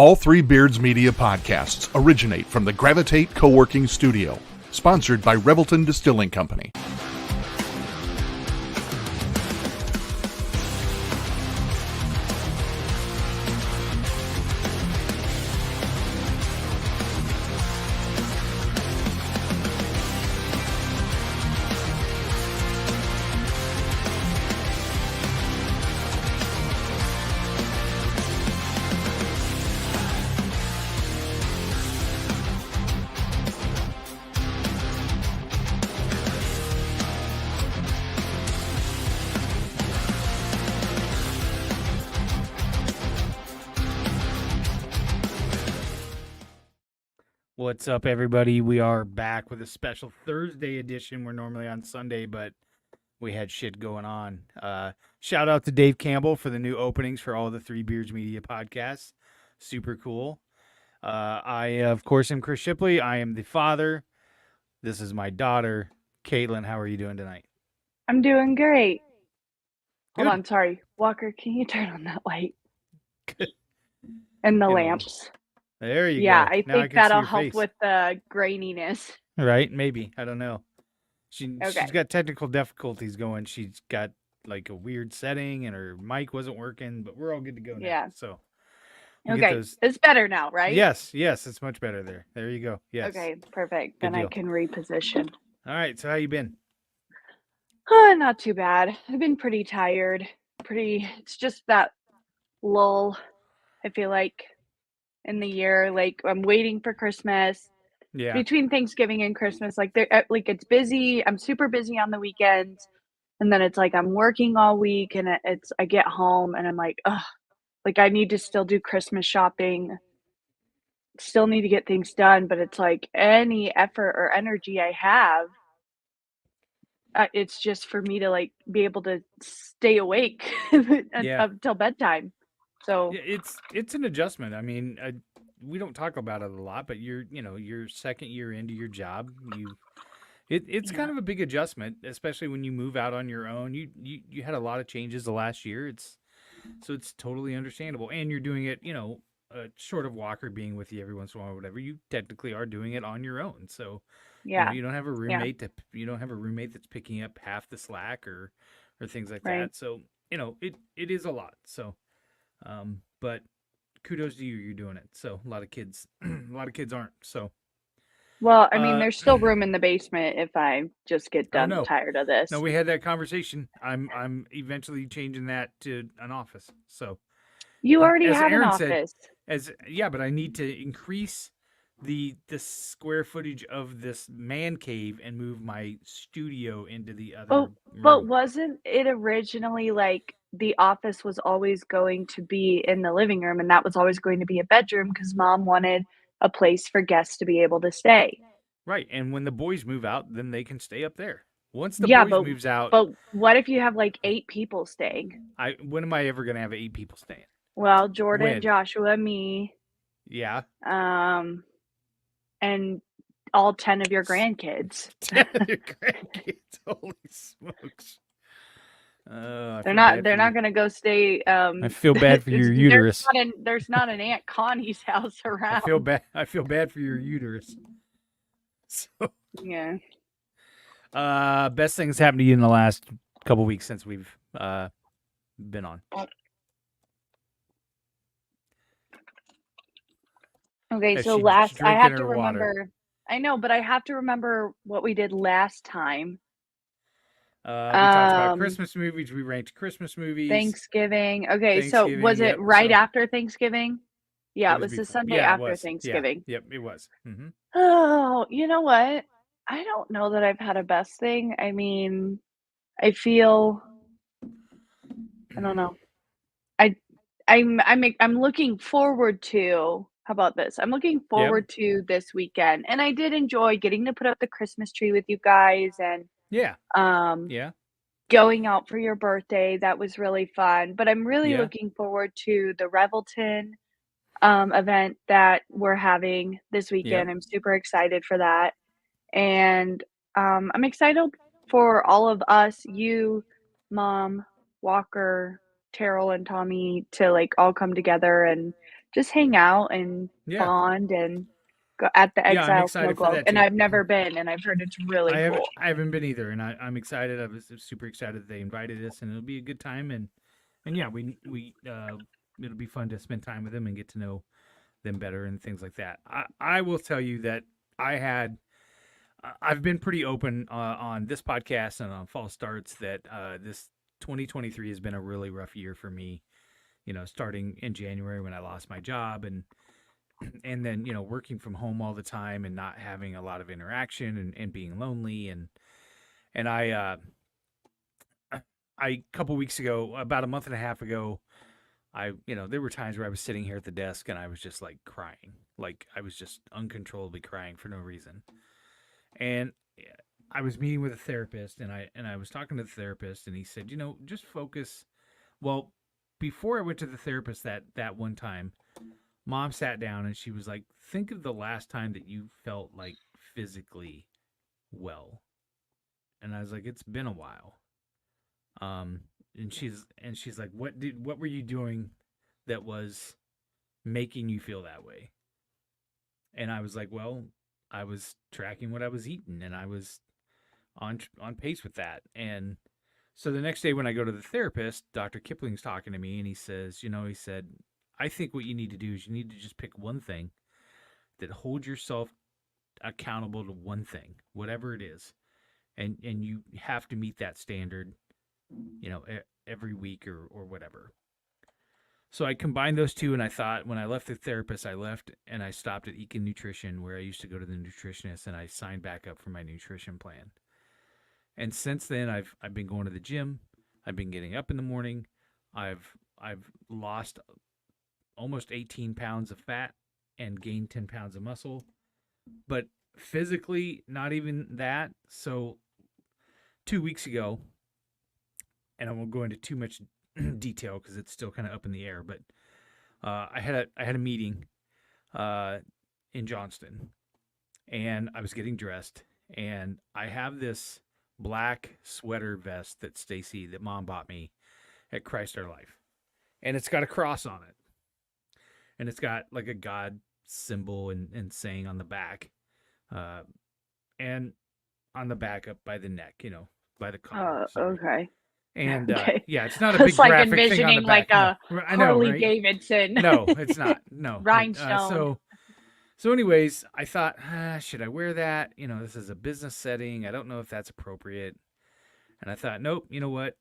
All Three Beards Media podcasts originate from the Gravitate Co-working Studio, sponsored by Revelton Distilling Company. What's up, everybody? We are back with a special Thursday edition. We're normally on Sunday, but we had shit going on. Shout out to Dave Campbell for the new openings for all the Three Beards Media podcasts. Super cool. I, of course, am Chris Shipley. I am the father. This is my daughter, Caitlin. How are you doing tonight? I'm doing great. Good. Hold on, sorry. Walker, can you turn on that light? And the lamps. There you Yeah, go. I Now think can see that'll your help face. with the graininess. Right? Maybe. I don't know. She's Okay. got technical difficulties going. She's got like a weird setting and her mic wasn't working, but we're all good to go now. Yeah. So we'll get Okay, those. it's better now, right? Yes, it's much better there. There you go. Yes. Okay, perfect. Good Then I deal. can reposition. All right. So how you been? Not too bad. I've been pretty tired. It's just that lull, I feel like, in the year. Like, I'm waiting for Christmas. Yeah. Between Thanksgiving and Christmas, like it's busy. I'm super busy on the weekends, and then it's like I'm working all week, and I get home and I'm like, ugh, like I need to still do Christmas shopping, still need to get things done, but it's like any effort or energy I have, it's just for me to like be able to stay awake Yeah. until bedtime. So Yeah, it's an adjustment. I mean, we don't talk about it a lot, but your second year into your job, it's kind of a big adjustment, especially when you move out on your own. You had a lot of changes the last year. It's totally understandable, and you're doing it, short of Walker being with you every once in a while or whatever. You technically are doing it on your own. So yeah, you don't have a roommate that's picking up half the slack or things like Right. that. So it is a lot. So. But kudos to you, you're doing it. So a lot of kids aren't. So well, I mean, there's still room in the basement if I just get done no. tired of this. No, we had that conversation. I'm eventually changing that to an office. So You already as have an Aaron said, office. but I need to increase the square footage of this man cave and move my studio into the other room. But wasn't it originally like the office was always going to be in the living room, and that was always going to be a bedroom because mom wanted a place for guests to be able to stay? Right, and when the boys move out, then they can stay up there. Once the Yeah, boys moves out, But what if you have like 8 people staying? when am I ever going to have 8 people staying? Well, Jordan, When? Joshua, me, Yeah. and all 10 of your grandkids. 10 of your grandkids. Holy smokes. They're not going to go stay. I feel bad for your uterus. There's not an Aunt Connie's house around. I feel bad for your uterus. So yeah. Best things happened to you in the last couple weeks since we've been on. Okay, so I have to remember. I know, but I have to remember what we did last time. We talked about Christmas movies. We ranked Christmas movies. Thanksgiving. Okay, so was it right after Thanksgiving? Yeah, it was the Sunday after Thanksgiving. Yep, it was. Mm-hmm. Oh, you know what? I don't know that I've had a best thing. I mean, I don't know. I'm looking forward to. How about this? I'm looking forward to this weekend, and I did enjoy getting to put up the Christmas tree with you guys, and going out for your birthday. That was really fun. But I'm really looking forward to the Revelton event that we're having this weekend. I'm super excited for that, and I'm excited for all of us, you, Mom, Walker, Terrell, and Tommy, to like all come together and just hang out and Yeah. bond and go at the Yeah, I'm Exile Snow excited for Globe, that and too. I've never been, and I've heard it's really cool. I haven't been either, and I'm excited. I was super excited that they invited us, and it'll be a good time. And yeah, we it'll be fun to spend time with them and get to know them better and things like that. I will tell you that I've been pretty open on this podcast and on False Starts that this 2023 has been a really rough year for me. You know, starting in January when I lost my job and then, you know, working from home all the time and not having a lot of interaction and being lonely and I a couple weeks ago, about a month and a half ago, there were times where I was sitting here at the desk and I was just like crying. Like I was just uncontrollably crying for no reason. And I was meeting with a therapist and I was talking to the therapist and he said, just focus. Well, before I went to the therapist that one time, Mom sat down and she was like, think of the last time that you felt like physically well. And I was like, it's been a while. Um, and she's like, what were you doing that was making you feel that way? And I was like, well, I was tracking what I was eating and I was on pace with that. And so the next day when I go to the therapist, Dr. Kipling's talking to me and he says, he said, I think what you need to do is you need to just pick one thing that holds yourself accountable to one thing, whatever it is. And you have to meet that standard, every week or whatever. So I combined those two and I thought when I left the therapist, I left and I stopped at Ekin Nutrition where I used to go to the nutritionist and I signed back up for my nutrition plan. And since then I've been going to the gym. I've been getting up in the morning. I've lost almost 18 pounds of fat and gained 10 pounds of muscle. But physically, not even that. So 2 weeks ago, and I won't go into too much detail because it's still kind of up in the air, but I had a meeting in Johnston, and I was getting dressed, and I have this black sweater vest that Mom bought me at Christ Our Life, and it's got a cross on it, and it's got like a God symbol and saying on the back, and on the back up by the neck, by the collar. Okay. And Okay. yeah, it's not a I big was like graphic thing on the envisioning back. like a No. I know, Harley right? Davidson No, it's not. No. rhinestone. So anyways, I thought, should I wear that? This is a business setting. I don't know if that's appropriate. And I thought, nope, you know what?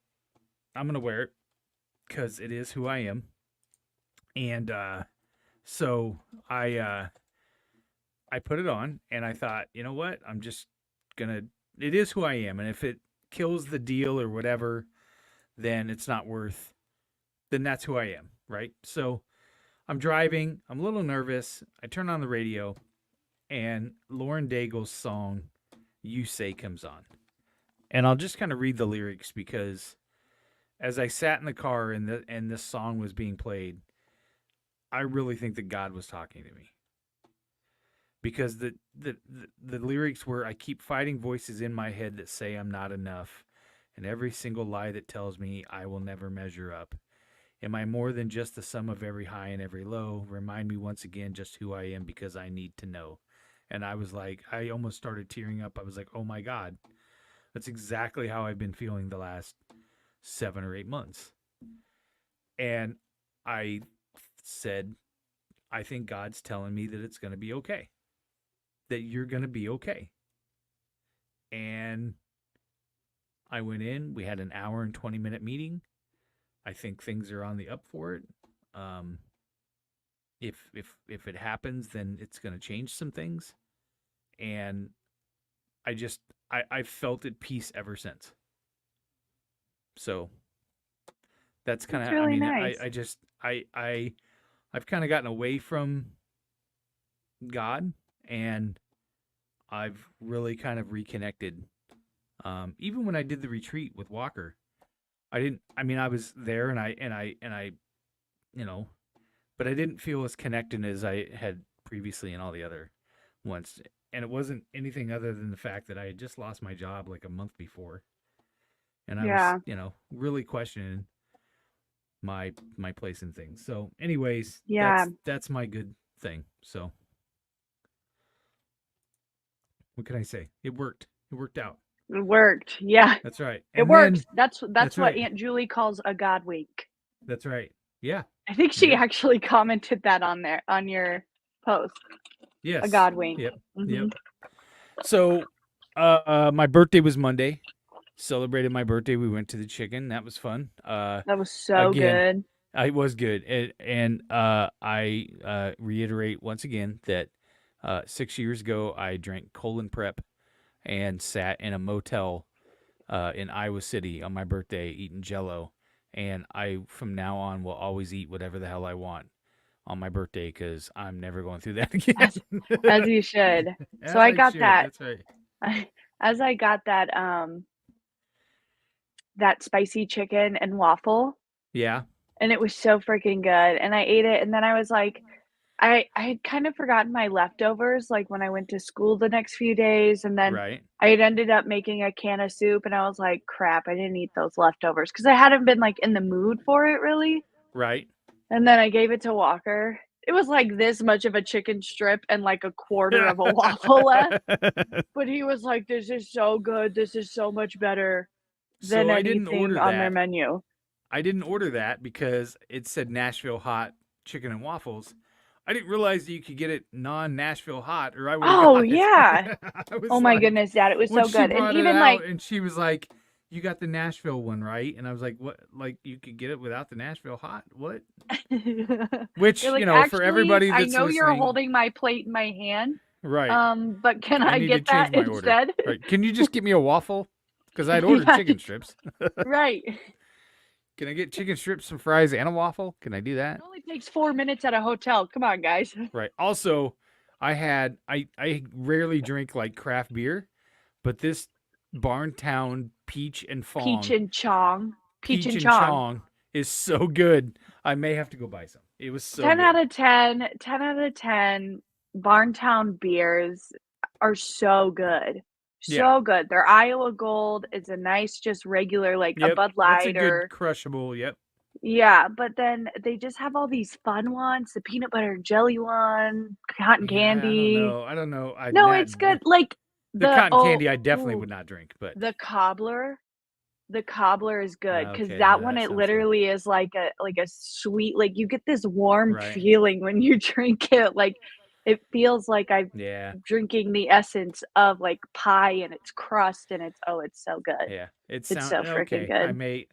I'm going to wear it because it is who I am. And so I put it on and I thought, you know what? I'm just going to, it is who I am. And if it kills the deal or whatever, then it's not worth, then that's who I am, right? So I'm driving, I'm a little nervous. I turn on the radio and Lauren Daigle's song, You Say, comes on. And I'll just kind of read the lyrics because as I sat in the car and this song was being played, I really think that God was talking to me. Because the lyrics were, I keep fighting voices in my head that say I'm not enough, and every single lie that tells me I will never measure up. Am I more than just the sum of every high and every low? Remind me once again just who I am because I need to know. And I was like, I almost started tearing up. I was like, oh my God, that's exactly how I've been feeling the last 7 or 8 months. And I said, I think God's telling me that it's going to be okay. That you're going to be okay. And I went in, we had an hour and 20-minute meeting. I think things are on the up for it. If it happens, then it's going to change some things. And I felt at peace ever since. So that's kind of, really nice. I've kind of gotten away from God and I've really kind of reconnected. Even when I did the retreat with Walker, I was there and I, but I didn't feel as connected as I had previously in all the other ones. And it wasn't anything other than the fact that I had just lost my job like a month before. And I was, really questioning, my place and things. So, anyways, Yeah. that's my good thing. So, what can I say? It worked. It worked out. It worked. Yeah. That's right. It And works. then That's that's what right. Aunt Julie calls a God wink. That's right. Yeah. I think she Yep. actually commented that on there on your post. Yes. A God wink. Yep. Mhm. Yep. So, my birthday was Monday. Celebrated my birthday. We went to the chicken. That was fun. That was so Again, good. it was good. And I reiterate once again that 6 years ago I drank colon prep and sat in a motel in Iowa City on my birthday eating Jello. And I, from now on, will always eat whatever the hell I want on my birthday because I'm never going through that again. As you should. As So I got should. that. That's right. As I got that that spicy chicken and waffle, Yeah. and it was so freaking good. And I ate it, and then I was like, I had kind of forgotten my leftovers, like when I went to school the next few days, and then Right. I had ended up making a can of soup, and I was like, crap, I didn't eat those leftovers because I hadn't been like in the mood for it really. Right. And then I gave it to Walker. It was like this much of a chicken strip and like a quarter of a waffle left. But he was like, "This is so good. This is so much better than So I didn't anything order on their that. menu." I didn't order that because it said Nashville hot chicken and waffles. I didn't realize that you could get it non-Nashville hot, or I would have Oh, got it. yeah. I was Oh my like, goodness, Dad, it was when so she good. brought And it even out, like and she was like, "You got the Nashville one, right?" And I was like, "What? Like you could get it without the Nashville hot? What?" Which you're like, for "Actually, everybody I that's know you're listening, holding my plate in my hand, right? but can I I need to get change that my order. instead?" Right? Can you just get me a waffle? Because I'd ordered Yeah, chicken strips. right. Can I get chicken strips, some fries, and a waffle? Can I do that? It only takes 4 minutes at a hotel. Come on, guys. Right. Also, I rarely drink like craft beer, but this Barntown Peach and Fong Peach and Chong. Peach and Chong is so good. I may have to go buy some. It was so 10 good. out of 10. 10 out of 10. Barntown beers are so good. Yeah. So good. Their Iowa Gold is a nice, just regular, like a Yep. Bud That's a Light good or crushable. Yep. yeah, but then they just have all these fun ones, the peanut butter and jelly one, cotton Yeah, candy. I don't know. No, it's good. Like The cotton candy I definitely ooh, would not drink, but the cobbler. The cobbler is good because okay, that yeah, one, that it sounds good. literally is like a sweet, like you get this warm Right. feeling when you drink it. Like it feels like I'm Yeah. drinking the essence of like pie and its crust, and it's so good. Yeah. It's so freaking okay. I good. may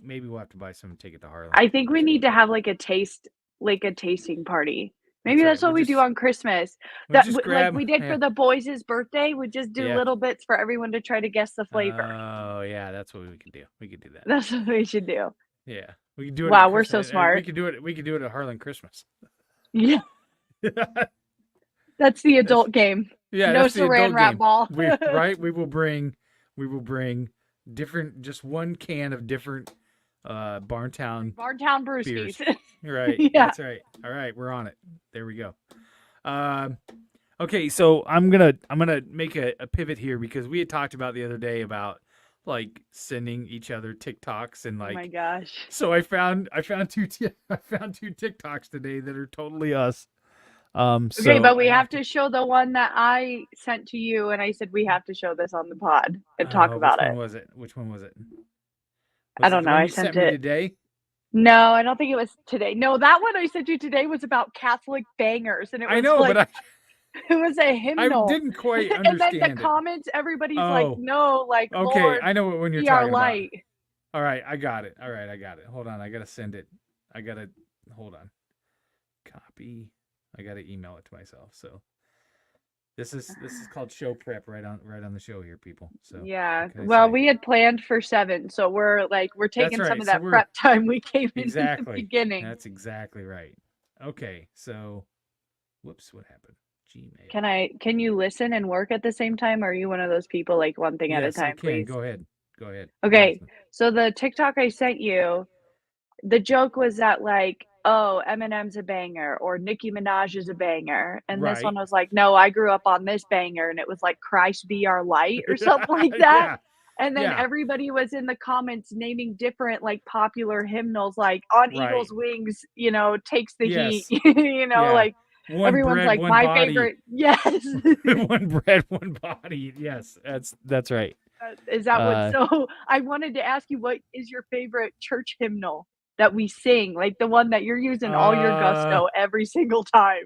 maybe we'll have to buy some and take it to Harlan. I think we need to have like a tasting party. Maybe That's that's right. what we do on Christmas. We'll just Like grab we did yeah. for the boys' birthday. We just do Yeah. little bits for everyone to try to guess the flavor. Oh yeah, that's what we could do. We could do that. That's what we should do. Yeah, we could do it. Wow, at we're so Christmas. smart. We could do it. We could do it at Harlan Christmas. Yeah, that's the adult game. Yeah, No that's the saran adult wrap game. ball. Right? We will bring different, just one can of different Barntown Brewskis. Right. Yeah. That's right. All right, we're on it. There we go. Okay, so I'm gonna make a pivot here because we had talked about the other day about like sending each other TikToks and Oh my like. gosh. So I found two TikToks today that are totally us. Okay, So but we have to show the one that I sent to you, and I said we have to show this on the pod and talk about Which it. one was it? Which one was it? I don't the know. one I you sent me it today. No, I don't think it was today. No, that one I sent you today was about Catholic bangers, and it was I know, like but it was a I hymnal. didn't quite And understand then the it. comments, everybody's Oh. like, "No, like Okay, Lord, I know what one you're be our talking about. light." All right, I got it. Hold on, I gotta send it. Hold on. Copy. I gotta email it to myself. So this is called show prep right on the show here, people. So Yeah. what can I Well, say? we had planned for 7, so we're taking right, some of so that we're- prep time we came in the Exactly. beginning. That's exactly right. Okay, so whoops, what happened? Gmail. Can you listen and work at the same time, or are you one of those people like one thing at a Yes, I time, can. please? Go ahead. I'm Okay. listening. So the TikTok I sent you, the joke was that like, oh, Eminem's a banger or Nicki Minaj is a banger. And this one Right. was like, no, I grew up on this banger, and it was like Christ be our light or something like that. Yeah. And then Yeah. everybody was in the comments naming different like popular hymnals, like "On Right. Eagle's Wings," takes the heat. Yes. Yeah. Like One everyone's bread, like one my body. favorite. Yes. One bread, one body. Yes, that's right. Is that what? So I wanted to ask you, what is your favorite church hymnal that we sing? Like the one that you're using all your gusto every single time.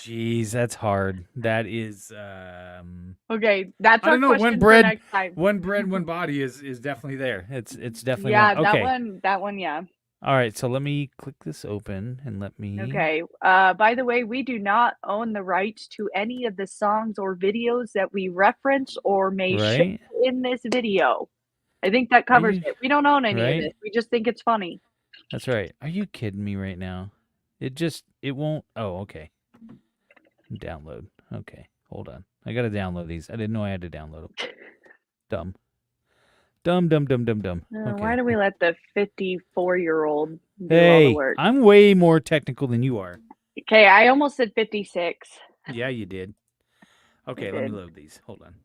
Geez, that's hard. That is Okay, that's I our don't know. question One bread, for next time. one bread, one body is definitely there. It's definitely Yeah, one. Okay. that one, yeah. All right, so let me click this open and let me. Okay. By the way, we do not own the rights to any of the songs or videos that we reference or may show Right? in this video. I think that covers it. We don't own any of right? this. We just think it's funny. That's right. Are you kidding me right now? It won't. Oh, okay. Download. Okay, hold on. I gotta download these. I didn't know I had to download them. Dumb. Okay. Why do we let the 54-year-old do all the Hey, work? I'm way more technical than you are. Okay, I almost said 56. Yeah, you did. Okay, let me did. load these. Hold on.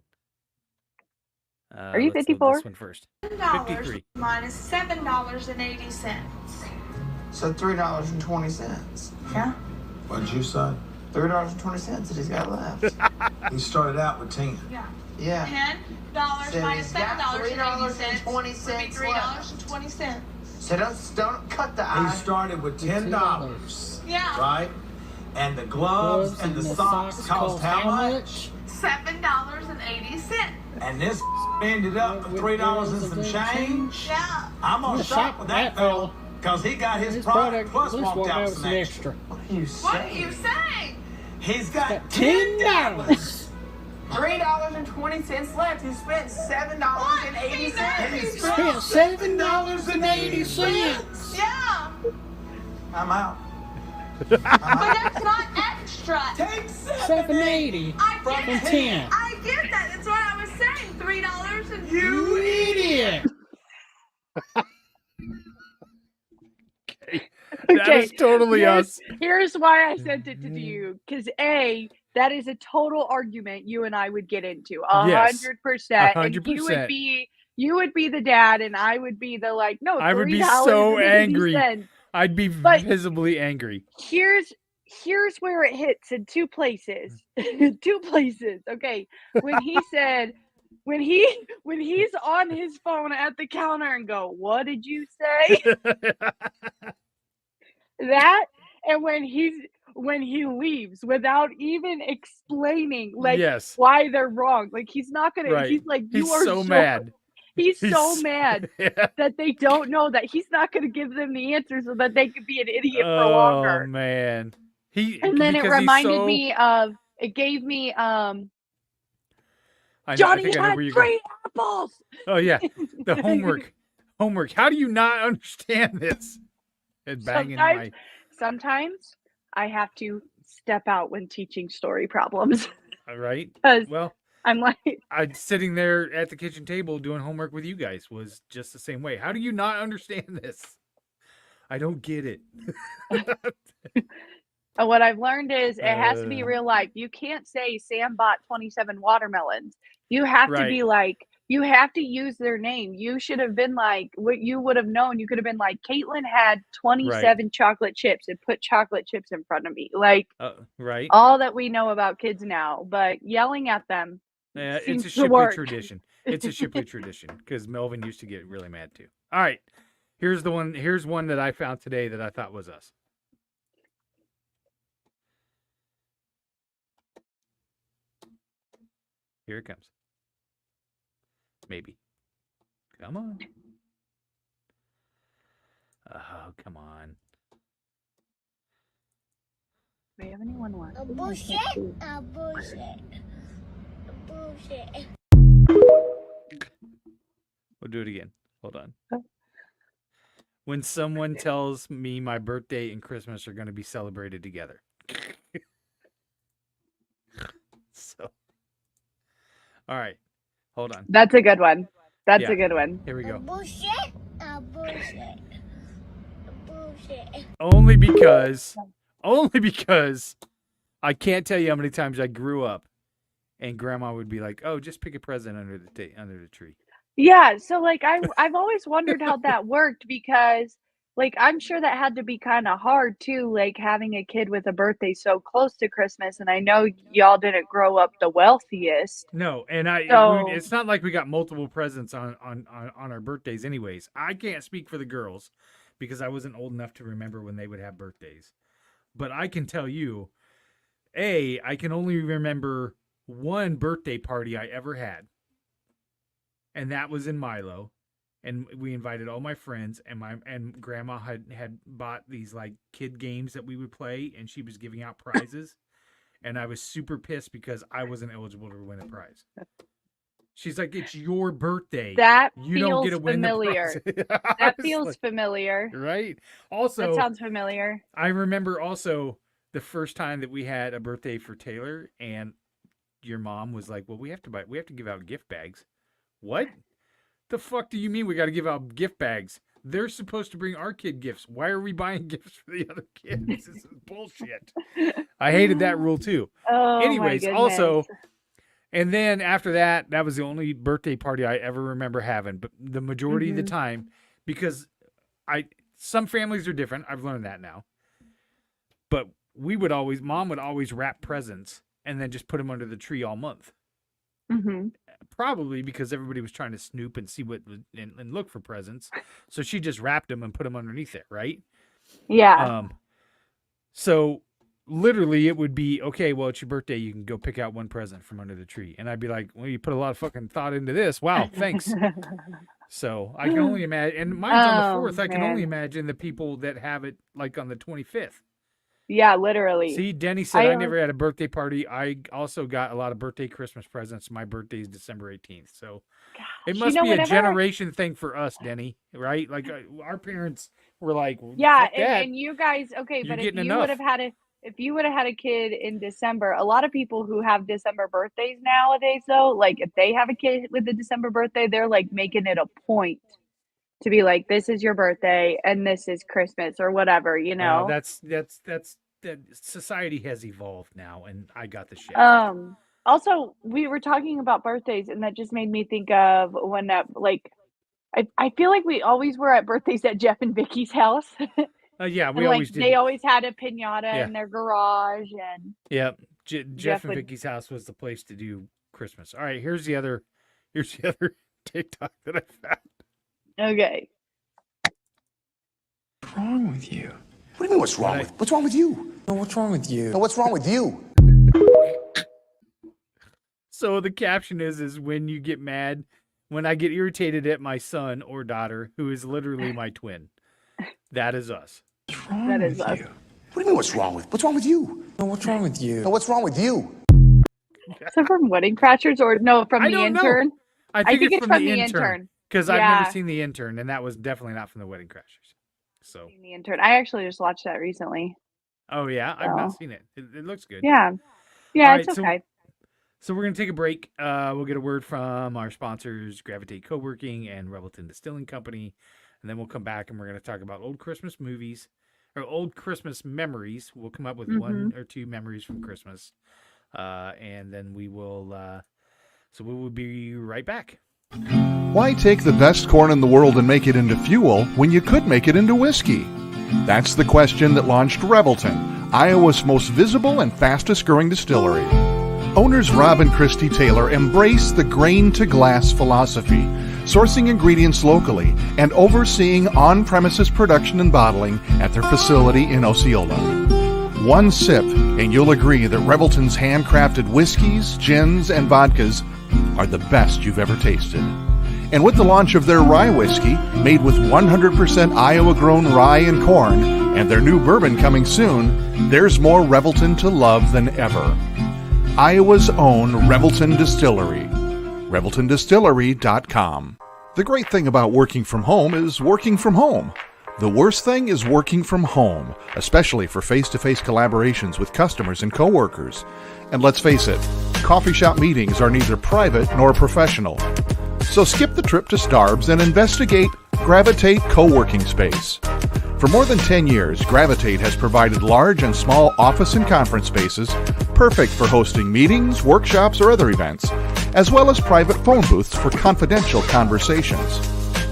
Are you let's load 54? This one first. $10 53. minus $7.80. So $3.20. Yeah. What'd you say? $3.20 that he's got left. He started out with 10. Yeah. Yeah. $10 So minus he's got $7.80 would be $3.20 $3.20. So don't cut the He eye. started with $10, Yeah. right? And the gloves and the socks cost how much? $7.80. And this ended up with $3 and some change. Yeah. I'm gonna shop with that fella because he got his product plus walked out with some extra. What are you What are you saying? saying? He's got $10. $3.20 left. He spent $7.80. He spent $7.80. Yeah. I'm out. But that's not extra. Take $7.80 I from get it. 10. I get that. That's what I was saying. $3 and You idiot! That is totally us. Here's why I sent it to you. Because that is a total argument you and I would get into. Yes, 100%. And 100%. you would be the dad, and I would be the like, no, I would be so angry. $3.80. I'd be But- visibly angry. Here's where it hits in two places. Two places. Okay. When he said, when he's on his phone at the counter and go, "What did you say?" That, and when he leaves without even explaining like Yes. why they're wrong. Like he's not gonna. Right. He's like, you He's are so mad. He's He's so so- mad Yeah. that they don't know that he's not going to give them the answer so that they could be an idiot for Oh longer. man. And then it because he's reminded so- me of. It gave me I know, I Johnny think I know had where you're going. 3 apples. Oh yeah, the homework. How do you not understand this? And banging my. Sometimes I have to step out when teaching story problems Right. because Well, I'm like, I sitting there at the kitchen table doing homework with you guys was just the same way. How do you not understand this? I don't get it. and what I've learned is it has to be Uh. real life. You can't say Sam bought 27 watermelons. You have to be Right. like, you have to use their name. You should have been like, what you would have known. You could have been like, Caitlin had 27 chocolate chips and put chocolate chips in front of me. Like Right. all that we know about kids now, but yelling at them. Yeah, it's seems a to Shipley work. tradition. It's a Shipley tradition because Melvin used to get really mad too. All right, here's the one. Here's one that I found today that I thought was us. Here it comes. Maybe. Come on. Oh, come on. Do we have anyone watching? A bullshit. A bullshit. A bullshit. We'll do it again. Hold on. Oh. When someone tells me my birthday and Christmas are going to be celebrated together. So, all right. Hold on. That's a good one. That's Yeah. a good one. Here we A go. bullshit. A bullshit. A bullshit. Only because I can't tell you how many times I grew up and grandma would be like, "Oh, just pick a present under the tree." Yeah, so, like, I've always wondered how that worked because, like, I'm sure that had to be kinda hard too, like, having a kid with a birthday so close to Christmas, and I know y'all didn't grow up the wealthiest. No, and So it's not like we got multiple presents on our birthdays anyways. I can't speak for the girls because I wasn't old enough to remember when they would have birthdays. But I can tell you, I can only remember one birthday party I ever had. And that was in Milo. And we invited all my friends, and grandma had bought these like kid games that we would play, and she was giving out prizes. And I was super pissed because I wasn't eligible to win a prize. She's like, "It's your birthday. that You don't get feels to win familiar. the prize." I That was feels like, familiar. right. That Also, sounds familiar. I remember also the first time that we had a birthday for Taylor, and your mom was like, "Well, we have to give out gift bags." What? The fuck do you mean we got to give out gift bags? They're supposed to bring our kid gifts. Why are we buying gifts for the other kids? This is bullshit. I hated that rule too. Oh, Anyways, my also, goodness. and then after that, that was the only birthday party I ever remember having. But the majority of the time, because some families are different. I've learned that now. But Mom would always wrap presents and then just put them under the tree all month. Probably because everybody was trying to snoop and see and look for presents. So she just wrapped them and put them underneath it, right? Yeah. So literally it would be, okay, well, it's your birthday. You can go pick out one present from under the tree. And I'd be like, well, you put a lot of fucking thought into this. Wow, thanks. So I can only imagine. And mine's on the 4th. I can only imagine the people that have it like on the 25th. Yeah, literally. See, Denny said I never had a birthday party. I also got a lot of birthday Christmas presents. My birthday is December 18th. So it must be a generation thing for us, Denny, right? Like our parents were like, yeah, fuck that. and you guys, okay, You're but if getting you enough. would have had a kid in December, a lot of people who have December birthdays nowadays, though, like if they have a kid with a December birthday, they're like making it a point to be like, this is your birthday and this is Christmas or whatever, you know? That society has evolved now, and I got the shit. Also, we were talking about birthdays, and that just made me think of when I feel like we always were at birthdays at Jeff and Vicky's house. Yeah, we and, always did. They always had a piñata in their garage, and yeah, Jeff and Vicky's house was the place to do Christmas. All right, here's the other TikTok that I found. Okay. What's wrong with you? What do you mean, what's wrong with? What's wrong with you? No, what's wrong with you? No, what's wrong with you? So the caption is when you get mad, when I get irritated at my son or daughter, who is literally my twin. That is us. What's wrong That with is us. you? What do you mean, what's wrong with? What's wrong with you? No, what's wrong with you? No, what's wrong with you? So from Wedding Crashers or no, from I the don't know. intern? I think it's from the intern. because I've Yeah. never seen the intern, and that was definitely not from the Wedding Crashers. So, The intern. I actually just watched that recently. oh yeah, I've So. not seen it. It looks good. Yeah. Yeah, All it's right, so- okay. So we're gonna take a break. We'll get a word from our sponsors, Gravitate Co-working and Revelton Distilling Company, and then we'll come back and we're gonna talk about old Christmas movies or old Christmas memories. We'll come up with one or two memories from Christmas, and then we will. So we will be right back. Why take the best corn in the world and make it into fuel when you could make it into whiskey? That's the question that launched Revelton, Iowa's most visible and fastest growing distillery. Owners Rob and Christy Taylor embrace the grain-to-glass philosophy, sourcing ingredients locally and overseeing on-premises production and bottling at their facility in Osceola. One sip, and you'll agree that Revelton's handcrafted whiskeys, gins, and vodkas are the best you've ever tasted. And with the launch of their rye whiskey, made with 100% Iowa-grown rye and corn, and their new bourbon coming soon, there's more Revelton to love than ever. Iowa's own Revelton Distillery. ReveltonDistillery.com. The great thing about working from home is working from home. The worst thing is working from home, especially for face-to-face collaborations with customers and coworkers. And let's face it, coffee shop meetings are neither private nor professional. So skip the trip to Starbs and investigate Gravitate Co-working Space. For more than 10 years, Gravitate has provided large and small office and conference spaces perfect for hosting meetings, workshops, or other events. as well as private phone booths for confidential conversations.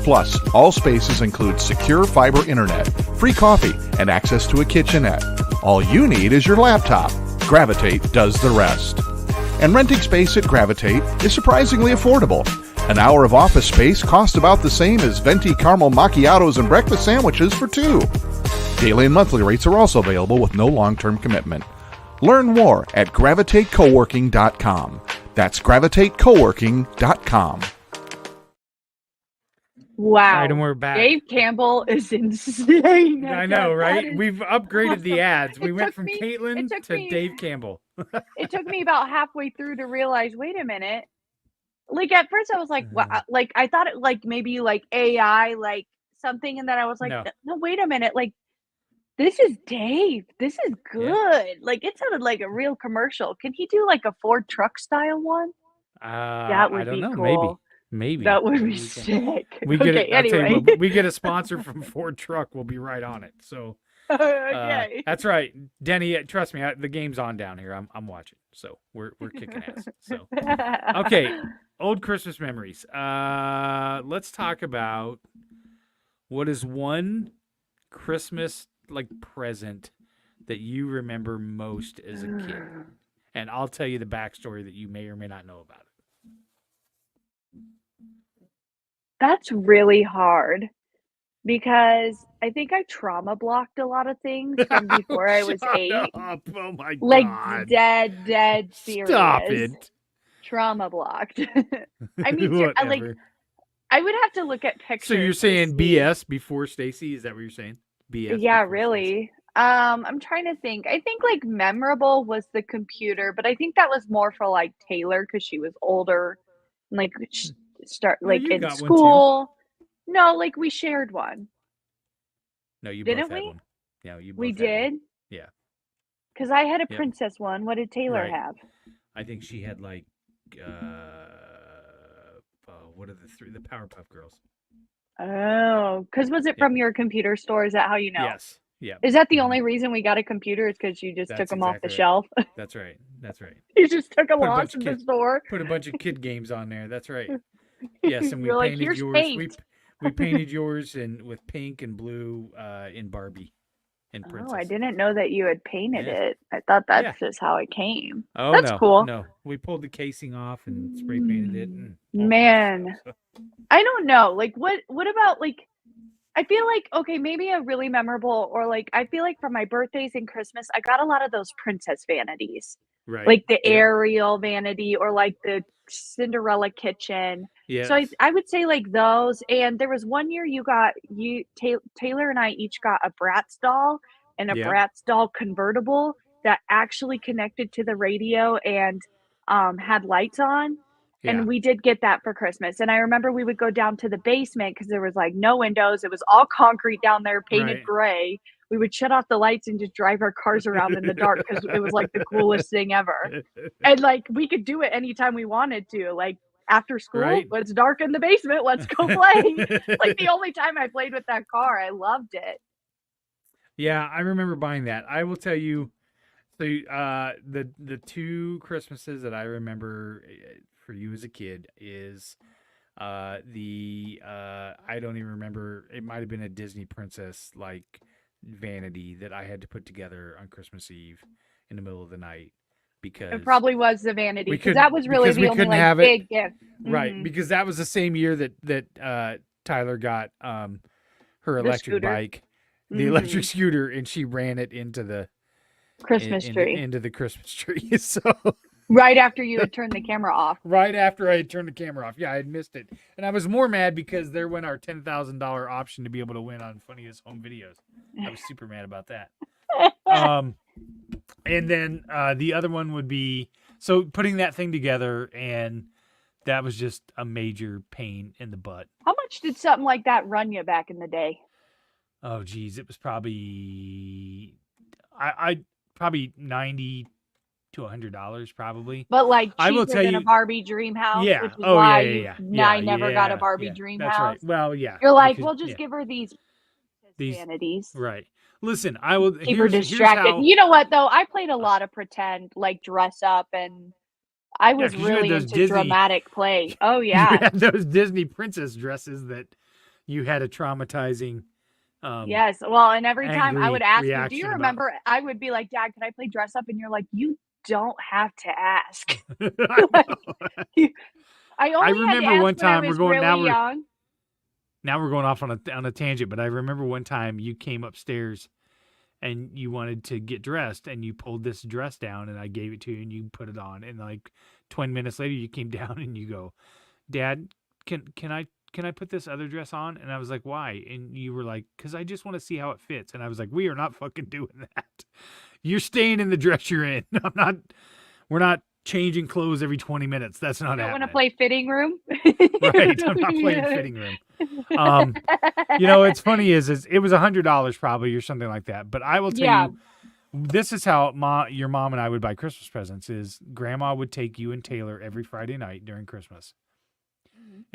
Plus, all spaces include secure fiber internet, free coffee, and access to a kitchenette. All you need is your laptop. Gravitate does the rest. And renting space at Gravitate is surprisingly affordable. An hour of office space costs about the same as venti caramel macchiatos and breakfast sandwiches for two. Daily and monthly rates are also available with no long-term commitment. Learn more at gravitatecoworking.com. That's gravitatecoworking.com. Wow. All right, and we're back. Dave Campbell is insane. I know, right? That is We've upgraded the ads. We It went took from me- Caitlin it took to me- Dave Campbell. It took me about halfway through to realize, wait a minute. Like at first I was like, Mm-hmm. wow, like I thought it like maybe like AI, like something, and then I was like, No. no, wait a minute, like this is Dave. This is good. Like it sounded like a real commercial. Can he do like a Ford truck style one? That would I don't be know. cool. Maybe. That would Maybe be we can- sick. We get okay, it. I'll tell you anyway. what, we get a sponsor from Ford Truck. We'll be right on it. So Okay. that's right, Denny. Trust me, the game's on down here. I'm watching. So we're kicking ass. So okay, old Christmas memories. Let's talk about what is one Christmas like present that you remember most as a kid, and I'll tell you the backstory that you may or may not know about it. That's really hard because I think I trauma blocked a lot of things from before I was Shut 8. up. Oh my Like god! dead serious. Stop it. Trauma blocked. I mean, Whatever. I would have to look at pictures. So you're to saying see. BS before Stacy? Is that what you're saying? BS. Yeah, before really. I'm trying to think. I think like memorable was the computer, but I think that was more for like Taylor because she was older, and like start No, like you in got one, too. school. No, like we shared one. Stacy? No, you Didn't both had we? one. Yeah, you both We had one. did. Yeah. Because I had a Yep. princess one. What did Taylor Right. have? I think she had like what are the Powerpuff Girls? Oh, because was it Yeah. from your computer store? Is that how you know? Yes. Yeah. Is that the Mhm. only reason we got a computer? Is because you just took That's them off the exactly right. shelf? That's right. That's right. You just took them Put a off bunch in of the kids- store. Put a bunch of kid games on there. That's right. Yes, and we You're like, painted "Here's yours. paint." We painted yours with pink and blue in Barbie and Princess. Oh, I didn't know that you had painted Yeah. it. I thought that's Yeah. just how it came. Oh That's no, cool. no. We pulled the casing off and spray painted it. And all Man. that stuff, so. I don't know. Like, what about like? I feel like okay, maybe a really memorable or like I feel like for my birthdays and Christmas, I got a lot of those princess vanities, Right. like the Yeah. Ariel vanity or like the Cinderella kitchen. Yes. So I would say like those. And there was one year Taylor and I each got a Bratz doll and a Yeah. Bratz doll convertible that actually connected to the radio and had lights on. Yeah. And we did get that for Christmas. And I remember we would go down to the basement because there was like no windows. It was all concrete down there, painted Right. gray. We would shut off the lights and just drive our cars around in the dark because it was like the coolest thing ever. And like we could do it anytime we wanted to. Like after school, Right. let's dark in the basement, let's go play. Like the only time I played with that car, I loved it. Yeah, I remember buying that. I will tell you, so the two Christmases that I remember for you as a kid is I don't even remember. It might have been a Disney princess like vanity that I had to put together on Christmas Eve in the middle of the night because It probably was the vanity we because that couldn't- was really because we the only couldn't like have it. big gift. right Mhm. because that was the same year that Tyler got her electric scooter. bike, the Mhm. electric scooter, and she ran it into the Christmas tree. into the Christmas tree. So Right after you had turned the camera off. right after I had turned the camera off, yeah, I had missed it, and I was more mad because there went our $10,000 option to be able to win on Funniest Home Videos. I was super mad about that. And then the other one would be so putting that thing together, and that was just a major pain in the butt. How much did something like that run you back in the day? Oh, geez, it was probably I probably $90 to $100 probably. But like I will cheaper tell than you- a Barbie dream house, Yeah. which is Oh, why yeah. I never got a Barbie yeah. dream That's house. right. Well, yeah. You're like, because- we'll just yeah, give her these These- vanities. right. Listen, I will Keep her here's distracted. how- You know what though? I played a lot of pretend, like dress up, and I was 'cause you had really those into Disney- dramatic play. Oh You yeah. had those Disney princess dresses that you had a traumatizing. Yes. Well, and every time I angry would ask you, do reaction you about. remember? I would be like, Dad, can I play dress up? And you're like, you don't have to ask. I Like, know. I only had to remember ask one when I time we're was going- now really we're- young. Now we're going off on a tangent, but I remember one time you came upstairs and you wanted to get dressed and you pulled this dress down and I gave it to you and you put it on, and like 20 minutes later you came down and you go, Dad, can I put this other dress on? And I was like, why? And you were like, because I just want to see how it fits. And I was like, we are not fucking doing that. You're staying in the dress you're in. We're not changing clothes every 20 minutes. That's not I want to happening. play fitting room. Right. I'm not playing fitting room. It's funny is it was $100 probably or something like that. But I will tell you, this is how your mom and I would buy Christmas presents. Is Grandma would take you and Taylor every Friday night during Christmas,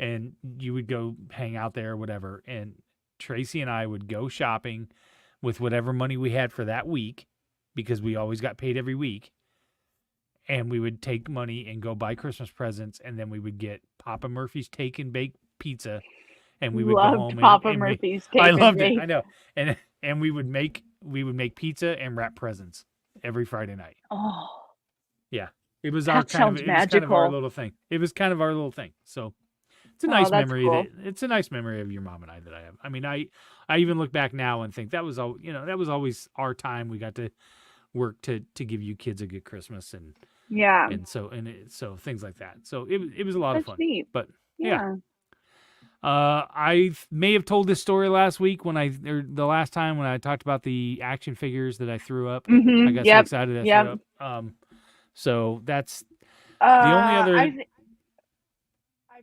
and you would go hang out there or whatever. And Tracy and I would go shopping with whatever money we had for that week, because we always got paid every week. And we would take money and go buy Christmas presents, and then we would get Papa Murphy's Take and Bake pizza, and we would Loved go home. Papa and Murphy's Take I and loved Bake. it. I know, and we would make pizza and wrap presents every Friday night. Oh, Yeah, it was That our kind sounds of our magical. little thing. It was kind of our little thing. So it's a Oh, nice that's memory. cool. It's a nice memory of your mom and I that I have. I mean, I even look back now and think that was all. That was always our time. We got to work to give you kids a good Christmas and. yeah. So things like that. So it was a lot of That's fun. neat. But Yeah. I may have told this story last week or the last time when I talked about the action figures that I threw up. Mhm, I got so yep, excited I yep. threw up. So that's the only other. I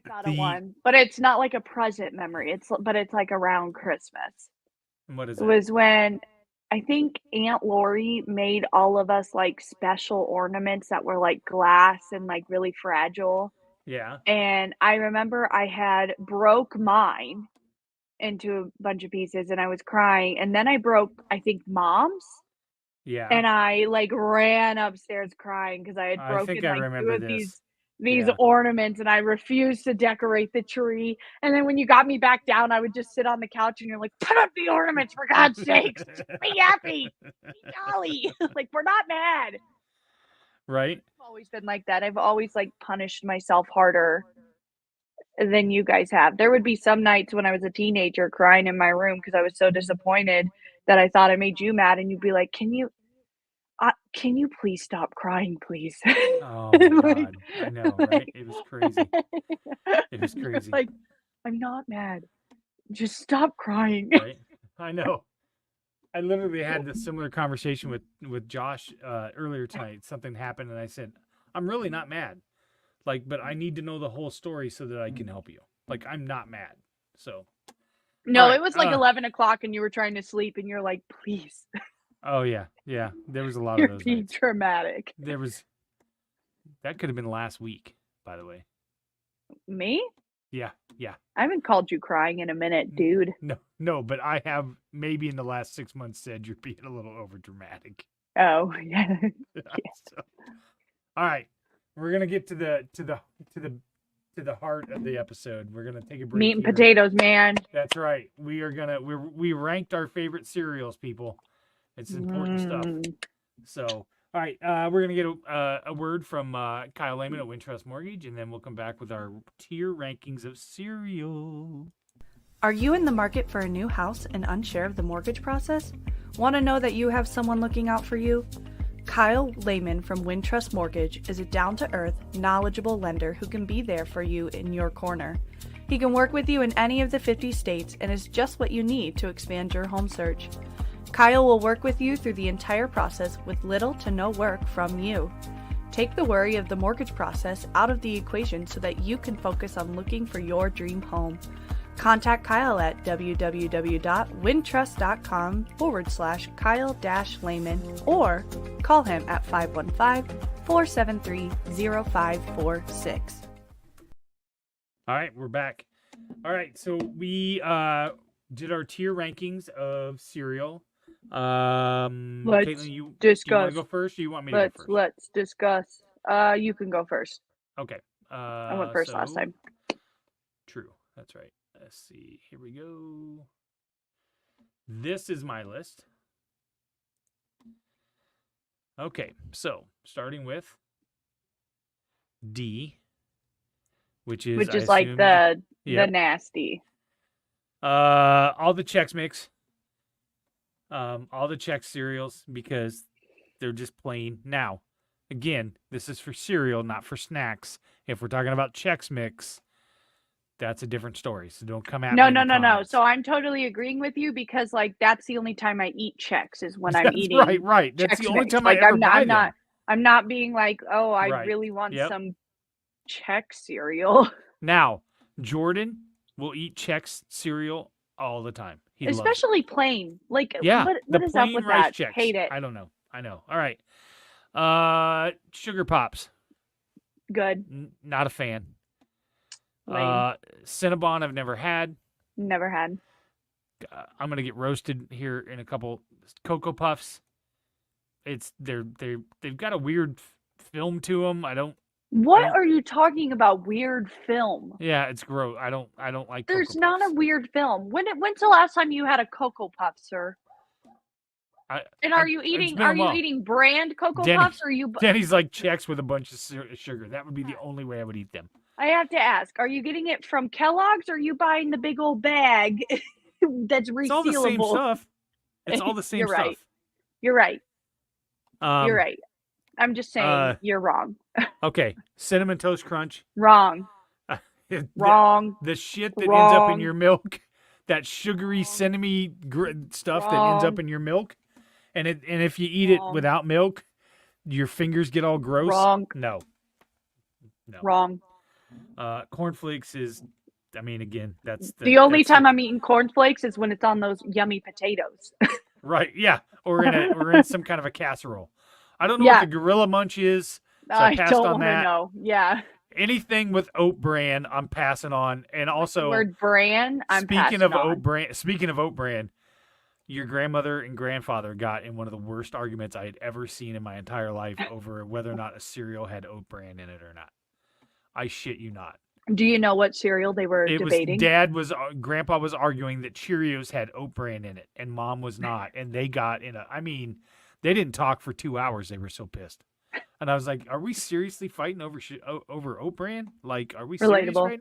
thought of one, but it's not like a present memory. But it's like around Christmas. What is It it? was when I think Aunt Lori made all of us like special ornaments that were like glass and like really fragile. Yeah. And I remember I had broke mine into a bunch of pieces and I was crying. And then I broke, I think, Mom's. Yeah. And I like ran upstairs crying because I had I broken think I like 2 remember of this. these Yeah. ornaments, and I refused to decorate the tree. And then when you got me back down, I would just sit on the couch and you're like, put up the ornaments for God's sakes. Be happy. Be jolly. Like, we're not mad. Right. I've always been like that. I've always like punished myself harder than you guys have. There would be some nights when I was a teenager crying in my room because I was so disappointed that I thought I made you mad, and you'd be like, can you please stop crying, please? Oh Like- God. I know. Right. It was crazy. It was You're crazy. like, I'm not mad. Just stop crying. Right. I know. I literally had this similar conversation with Josh earlier tonight. Something happened, and I said, "I'm really not mad. Like, but I need to know the whole story so that I can help you. Like, I'm not mad." So. No, All right, it was like 11 o'clock and you were trying to sleep and you're like, please. Oh yeah, yeah. There was a lot You're of those being nights. dramatic. There was. That could have been last week, by the way. Me? Yeah, yeah. I haven't called you crying in a minute, dude. No, but I have maybe in the last 6 months said you're being a little over dramatic. Oh, yeah. So, all right, we're gonna get to the heart of the episode. We're gonna take a break. Meat and here. potatoes, man. That's right. We ranked our favorite cereals, people. It's important stuff. So, all right, we're gonna get a word from Kyle Lehman at Wintrust Mortgage, and then we'll come back with our tier rankings of cereal. Are you in the market for a new house and unsure of the mortgage process? Want to know that you have someone looking out for you? Kyle Lehman from Wintrust Mortgage is a down-to-earth, knowledgeable lender who can be there for you in your corner. He can work with you in any of the 50 states and is just what you need to expand your home search. Kyle will work with you through the entire process with little to no work from you. Take the worry of the mortgage process out of the equation so that you can focus on looking for your dream home. Contact Kyle at www.wintrust.com/Kyle-Lehman or call him at 515-473-0546. All right, we're back. All right, so we did our tier rankings of cereal. Let's Caitlin, you want discuss. to go first, or you want me to go first? Let's discuss. You can go first. Okay. I went first last time. True. That's right. Let's see. Here we go. This is my list. Okay. So starting with D, which is like assume, the Yep. nasty. all the Chex Mix, all the Chex cereals because they're just plain. Now, again, this is for cereal, not for snacks. If we're talking about Chex Mix, that's a different story. So don't come at me. No, in no, the no, no. comments. So I'm totally agreeing with you because like that's the only time I eat Chex is when I'm That's eating. right. That's Chex the only Mix. time Like I ever I'm buy not, them. I'm not being like, oh, I Right. really want Yep. some Chex cereal. Now, Jordan will eat Chex cereal all the time. He loves it. Especially plain. Like Yeah, what the is up plain with rice that? Chex. Hate it. I don't know. I know. All right. Sugar Pops. Good. Not a fan. Lame. Cinnabon I've never had. Never had. I'm gonna get roasted here in a couple. Cocoa Puffs. They've got a weird film to them. I don't. What are you talking about? Weird film. Yeah, it's gross. I don't like. There's Cocoa not Puffs. a weird film. When's the last time you had a Cocoa Puff, sir? And are you eating? been a Are you while. eating brand Cocoa Denny- Puffs? Or are you? Denny's like Chex with a bunch of sugar. That would be the only way I would eat them. I have to ask: are you getting it from Kellogg's, or are you buying the big old bag that's resealable? It's all the same stuff. It's all the same You're stuff. right. You're right. You're Um, right. I'm just saying you're wrong. Okay, Cinnamon Toast Crunch. Wrong. Wrong. The shit that ends up in Wrong. your milk, that sugary sesame stuff that ends up Wrong. in your milk, and if you eat it Wrong. without milk, your fingers get all gross. Wrong. No. Wrong. Cornflakes is, I mean, again, that's The only that's time I'm eating cornflakes is when it's on those yummy potatoes. right. Yeah, or in some kind of a casserole. I don't know Yeah. what the Gorilla Munch is, so I I passed don't on want to that. know. Yeah. Anything with oat bran, I'm passing on. And also, Word bran. I'm speaking passing of on. oat bran, your grandmother and grandfather got in one of the worst arguments I had ever seen in my entire life over whether or not a cereal had oat bran in it or not. I shit you not. Do you know what cereal they were debating? Grandpa was arguing that Cheerios had oat bran in it, and Mom was not, and they got in they didn't talk for 2 hours. They were so pissed. And I was like, are we seriously fighting over oat bran? Like, are we serious Relatable.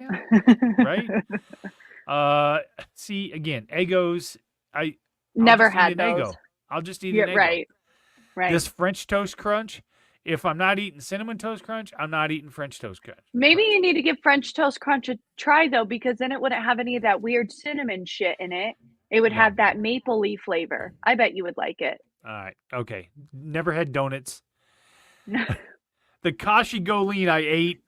right now? Right? See, again, Eggos. I'll Never just eat had an those. Eggo. I'll just eat Yeah, an Eggo. right. Right. This French Toast Crunch, if I'm not eating Cinnamon Toast Crunch, I'm not eating French Toast Crunch. Maybe you need to give French Toast Crunch a try though, because then it wouldn't have any of that weird cinnamon shit in it. It would have that mapley flavor. I bet you would like it. All right. Okay. Never had donuts. The Kashi Goleen I ate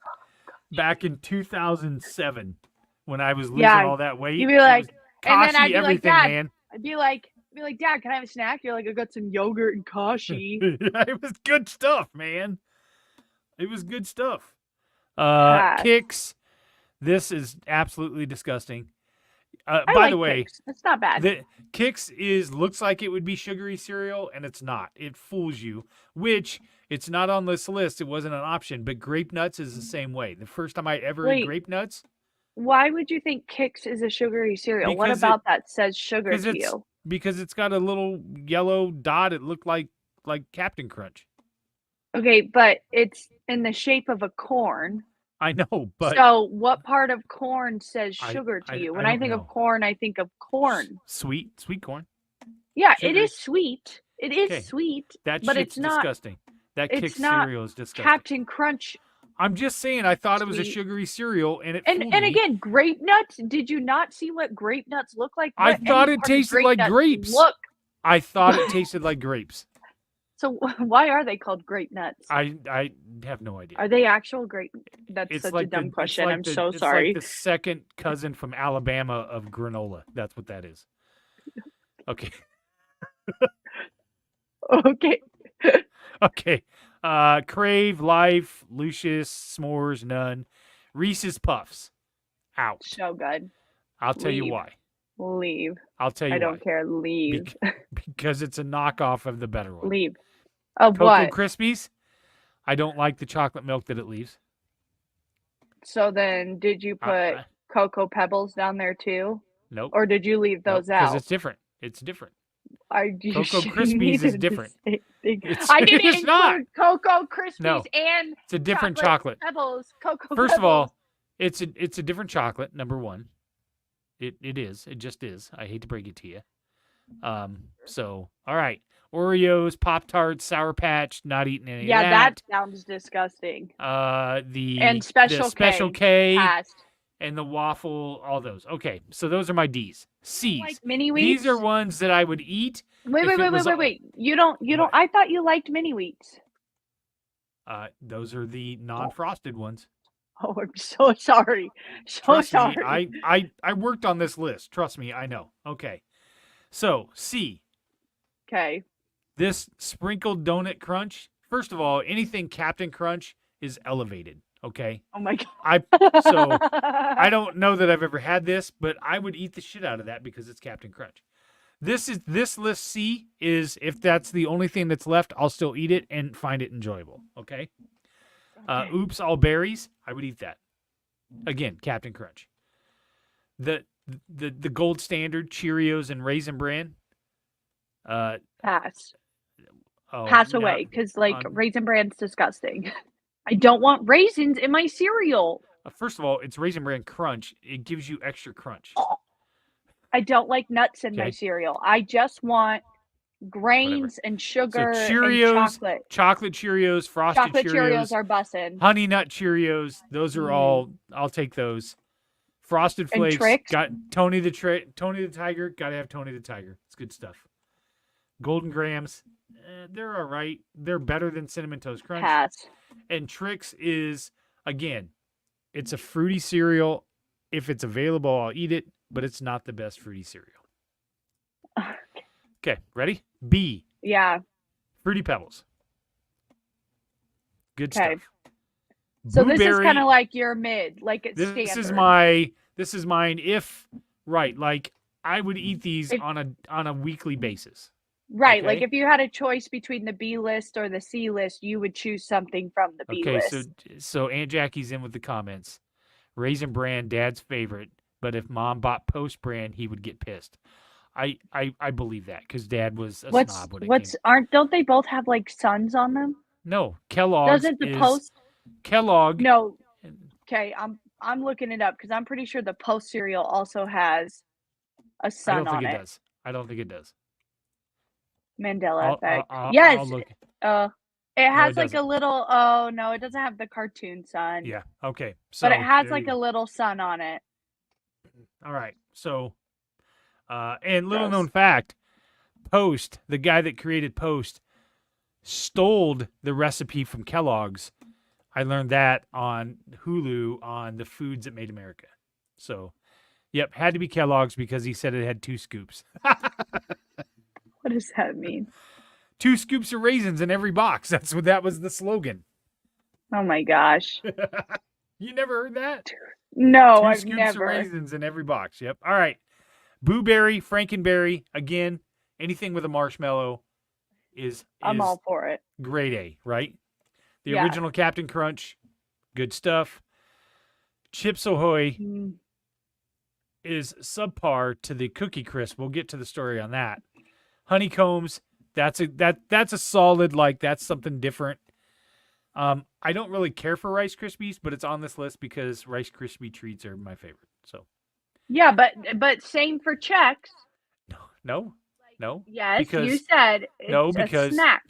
back in 2007 when I was losing all that weight. You'd be like, and then Kashi I'd be like, everything, Dad. man. I'd be like, Dad, can I have a snack? You're like, I got some yogurt and kashi. It was good stuff, man. It was good stuff. Pass. Kix. This is absolutely disgusting. I By like the way, Kix. It's not bad. the Kix looks like it would be sugary cereal, and it's not. It fools you, which it's not on this list. It wasn't an option, but Grape Nuts is the same way. The first time I ever ate Wait. Grape Nuts, Why would you think Kix is a sugary cereal? What Because about that says sugar because to it's you? because it's got a little yellow dot. It looked like Captain Crunch. Okay, but it's in the shape of a corn. I know, but So what part of corn says I- sugar to I- you? I When I don't think know. of corn, I think of corn. sweet corn. Yeah, it Sugary. is sweet. It is Okay. sweet, That but shit's it's not disgusting. That it's Kix not cereal is disgusting. Captain Crunch. I'm just saying, I thought it was a Sweet. sugary cereal, and it And fooled and me. again, grape nuts. Did you not see what grape nuts look like? I What any thought it part of tasted like nuts grapes. Look. I thought it tasted like grapes. So why are they called grape nuts? I have no idea. Are they actual grape? That's It's such like a dumb it's question. like I'm the- so it's sorry. like the second cousin from Alabama of granola. That's what that is. Okay. Okay. Okay. Crave, Life, Lucius, S'mores, none. Reese's Puffs, out. So good. I'll tell you Leave. why. Leave. I'll tell you I why. don't care. Leave. Because it's a knockoff of the better one. Leave. Of Cocoa what? Krispies. I don't like the chocolate milk that it leaves. So then, did you put Cocoa Pebbles down there too, Nope. or did you leave those Because out? it's different. It's different. You Cocoa should Krispies is needed the different. same thing. It's- I didn't it's include not. Cocoa Krispies No. and It's a different chocolate. Pebbles. Cocoa First of Pebbles. all, it's a different chocolate. Number one, it is. It just is. I hate to break it to you. So all right, Oreos, Pop Tarts, Sour Patch. Not eating any yeah, of that sounds disgusting. The Special Special K. K Passed. and the waffle. All those. Okay, so those are my D's. C's. Like mini wheats. These are ones that I would eat. Wait, if wait, it wait, was wait, all- wait, wait. You don't. What? I thought you liked mini wheats. Those are the non-frosted ones. Oh, I'm so sorry. So Trust sorry. me, I worked on this list. Trust me, I know. Okay. So, C, Okay. this sprinkled donut crunch. First of all, anything Captain Crunch is elevated, okay? Oh my god. I don't know that I've ever had this, but I would eat the shit out of that because it's Captain Crunch. This list C is if that's the only thing that's left, I'll still eat it and find it enjoyable, okay? Oops, all berries, I would eat that. Again, Captain Crunch. The gold standard Cheerios and Raisin Bran. Pass. Oh, Pass no, away, because like on- Raisin Bran's disgusting. I don't want raisins in my cereal. First of all, it's Raisin Bran Crunch. It gives you extra crunch. I don't like nuts in my Okay. cereal. I just want grains and sugar So Cheerios, and chocolate. chocolate Cheerios, frosted Chocolate Cheerios are bussin'. Honey Nut Cheerios. Those are all. I'll take those. Frosted And Flakes. Trix? Got Tony the Tiger. Got to have Tony the Tiger. It's good stuff. Golden Grams. They're all right. They're better than Cinnamon Toast Crunch. Pass. And Trix is, again, it's a fruity cereal. If it's available, I'll eat it, but it's not the best fruity cereal. Okay, ready? B, Yeah. Fruity Pebbles. Good Okay. stuff. So this is Blueberry- kind of like your mid, like it's this standard. is mine if right, like I would eat these on a weekly basis. Right. Like okay. if you had a choice between the B list or the C list, you would choose something from the B Okay, list. so Aunt Jackie's in with the comments. Raisin Bran, Dad's favorite, but if Mom bought Post Bran, he would get pissed. I believe that because Dad was a snob when it came. Don't they both have like suns on them? No, Kellogg's Doesn't the is Post? Kellogg. No. Okay, I'm looking it up because I'm pretty sure the Post cereal also has a I sun don't think on it it. does. I don't think it does. Mandela effect. I'll Yes. look. It has like doesn't. a little. Oh no, it doesn't have the cartoon sun. Yeah. Okay. So But it has there like you a go. little sun on it. All right. So, and little Gross. known fact, Post, the guy that created Post, stole the recipe from Kellogg's. I learned that on Hulu on the Foods That Made America. So, yep, had to be Kellogg's because he said it had 2 scoops. What does that mean? 2 scoops of raisins in every box. That was the slogan. Oh my gosh. You never heard that? No, 2 I've scoops never. of raisins in every box. Yep. All right. Blueberry, Frankenberry. Again, anything with a marshmallow is I'm all for it. grade A, right? The Yeah. original Captain Crunch, good stuff. Chips Ahoy Mm. is subpar to the Cookie Crisp. We'll get to the story on that. Honeycombs, that's a solid, like that's something different. I don't really care for Rice Krispies, but it's on this list because Rice Krispie treats are my favorite. So Yeah, but same for Chex. no. Yes, you because said it's no, a because- snack.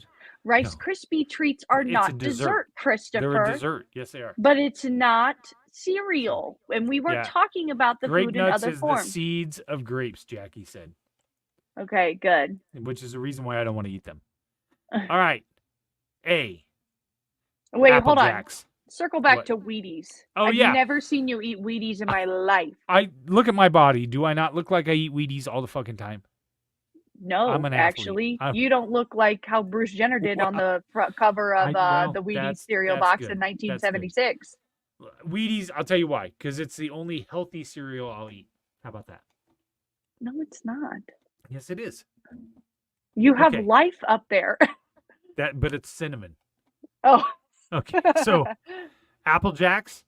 Rice no. Krispie treats are It's a not dessert. dessert, Christopher. they're a dessert. Yes, they are. But it's not cereal. And we weren't Yeah. talking about the Grape food in nuts other is forms. the seeds of grapes, Jackie said, Okay, good. which is the reason why I don't want to eat them. All right. A. Wait, Apple hold on. Jacks. Circle back What? to Wheaties. Oh, I've yeah. never seen you eat Wheaties in my life. I look at my body. Do I not look like I eat Wheaties all the fucking time? No, I'm an athlete. actually, I'm- you don't look like how Bruce Jenner did on the front cover of well, the Wheaties that's- cereal that's box good. in That's good. 1976. Wheaties, I'll tell you why. Because it's the only healthy cereal I'll eat. How about that? No, it's not. Yes, it is. You have Okay. life up there. But it's cinnamon. Oh. Okay. So Apple Jacks,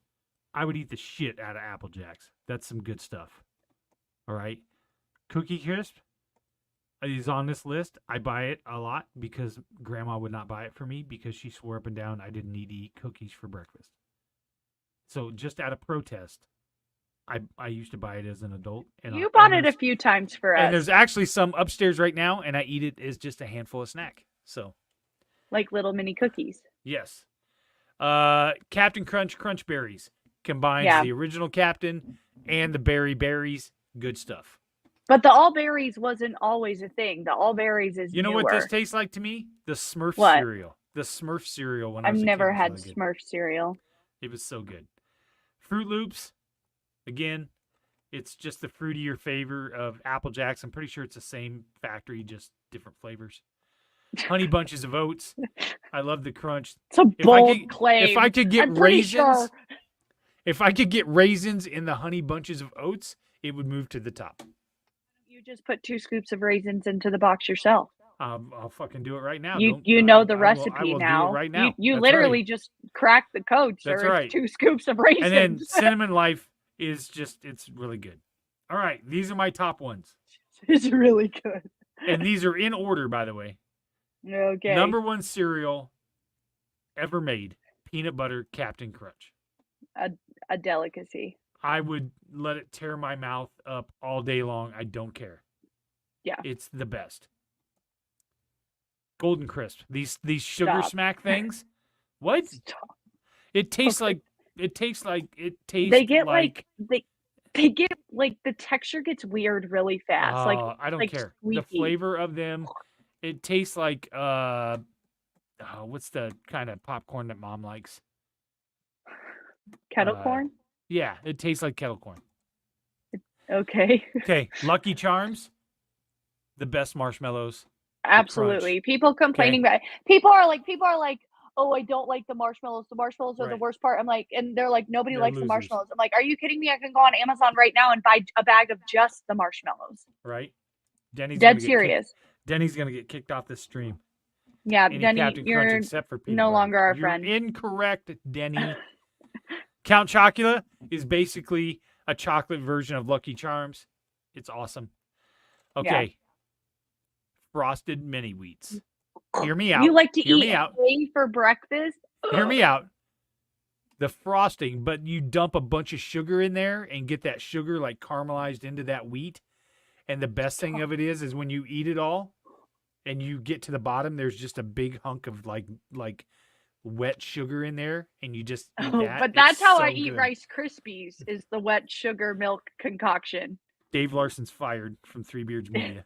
I would eat the shit out of Apple Jacks. That's some good stuff. All right. Cookie Crisp is on this list. I buy it a lot because Grandma would not buy it for me because she swore up and down I didn't need to eat cookies for breakfast. So just out of protest, I used to buy it as an adult. And You bought it a few times for us. And there's actually some upstairs right now, and I eat it as just a handful of snack. So, like little mini cookies. yes. Captain Crunch Crunch Berries combines the original Captain and the berries. Good stuff. But the all berries wasn't always a thing. The all berries is You know newer. what this tastes like to me? The Smurf What? cereal. The Smurf cereal when I I've was a never kid had was really good. Smurf cereal. It was so good. Fruit Loops, again, it's just the fruitier flavor of Apple Jacks. I'm pretty sure it's the same factory, just different flavors. Honey Bunches of Oats. I love the crunch. It's a bold claim. If I could get I'm pretty raisins, sure. if I could get raisins in the Honey Bunches of Oats, it would move to the top. You just put 2 scoops of raisins into the box yourself. I'll fucking do it right now. You know the I recipe will now. do it right now. You That's literally right. just cracked the code, sir. That's It's right. 2 scoops of raisins. And then Cinnamon Life is just, it's really good. All right, these are my top ones. It's really good. And these are in order, by the way. Okay. Number 1 cereal ever made, peanut butter Captain Crunch. A delicacy. I would let it tear my mouth up all day long. I don't care. Yeah. It's the best. Golden Crisp. These sugar Stop. smack things. What? Stop. It tastes like they get like they get like the texture gets weird really fast. Like I don't like care. squeaky. The flavor of them, it tastes like what's the kind of popcorn that Mom likes? Kettle corn. Yeah, it tastes like kettle corn. Okay. Okay, Lucky Charms, the best marshmallows. Absolutely. People complaining about people are like, oh, I don't like the marshmallows. The marshmallows are the Right. worst part. I'm like, and they're like, nobody They're likes the losers. marshmallows. I'm like, are you kidding me? I can go on Amazon right now and buy a bag of just the marshmallows. Right? Denny's Dead gonna get serious. Denny's gonna get kicked off this stream. Yeah, Any Denny, Captain Crunch you're except for peanut no butter. longer our You're friend. Incorrect, Denny. Count Chocula is basically a chocolate version of Lucky Charms. It's awesome. Okay. Frosted mini wheats. Hear me out. You like to Hear eat me out. hay for breakfast? Hear me out. The frosting, but you dump a bunch of sugar in there and get that sugar like caramelized into that wheat. And the best thing of it is when you eat it all and you get to the bottom, there's just a big hunk of like wet sugar in there, and you just eat that. But that's It's how so I eat good. Rice Krispies is the wet sugar milk concoction. Dave Larson's fired from Three Beards Media.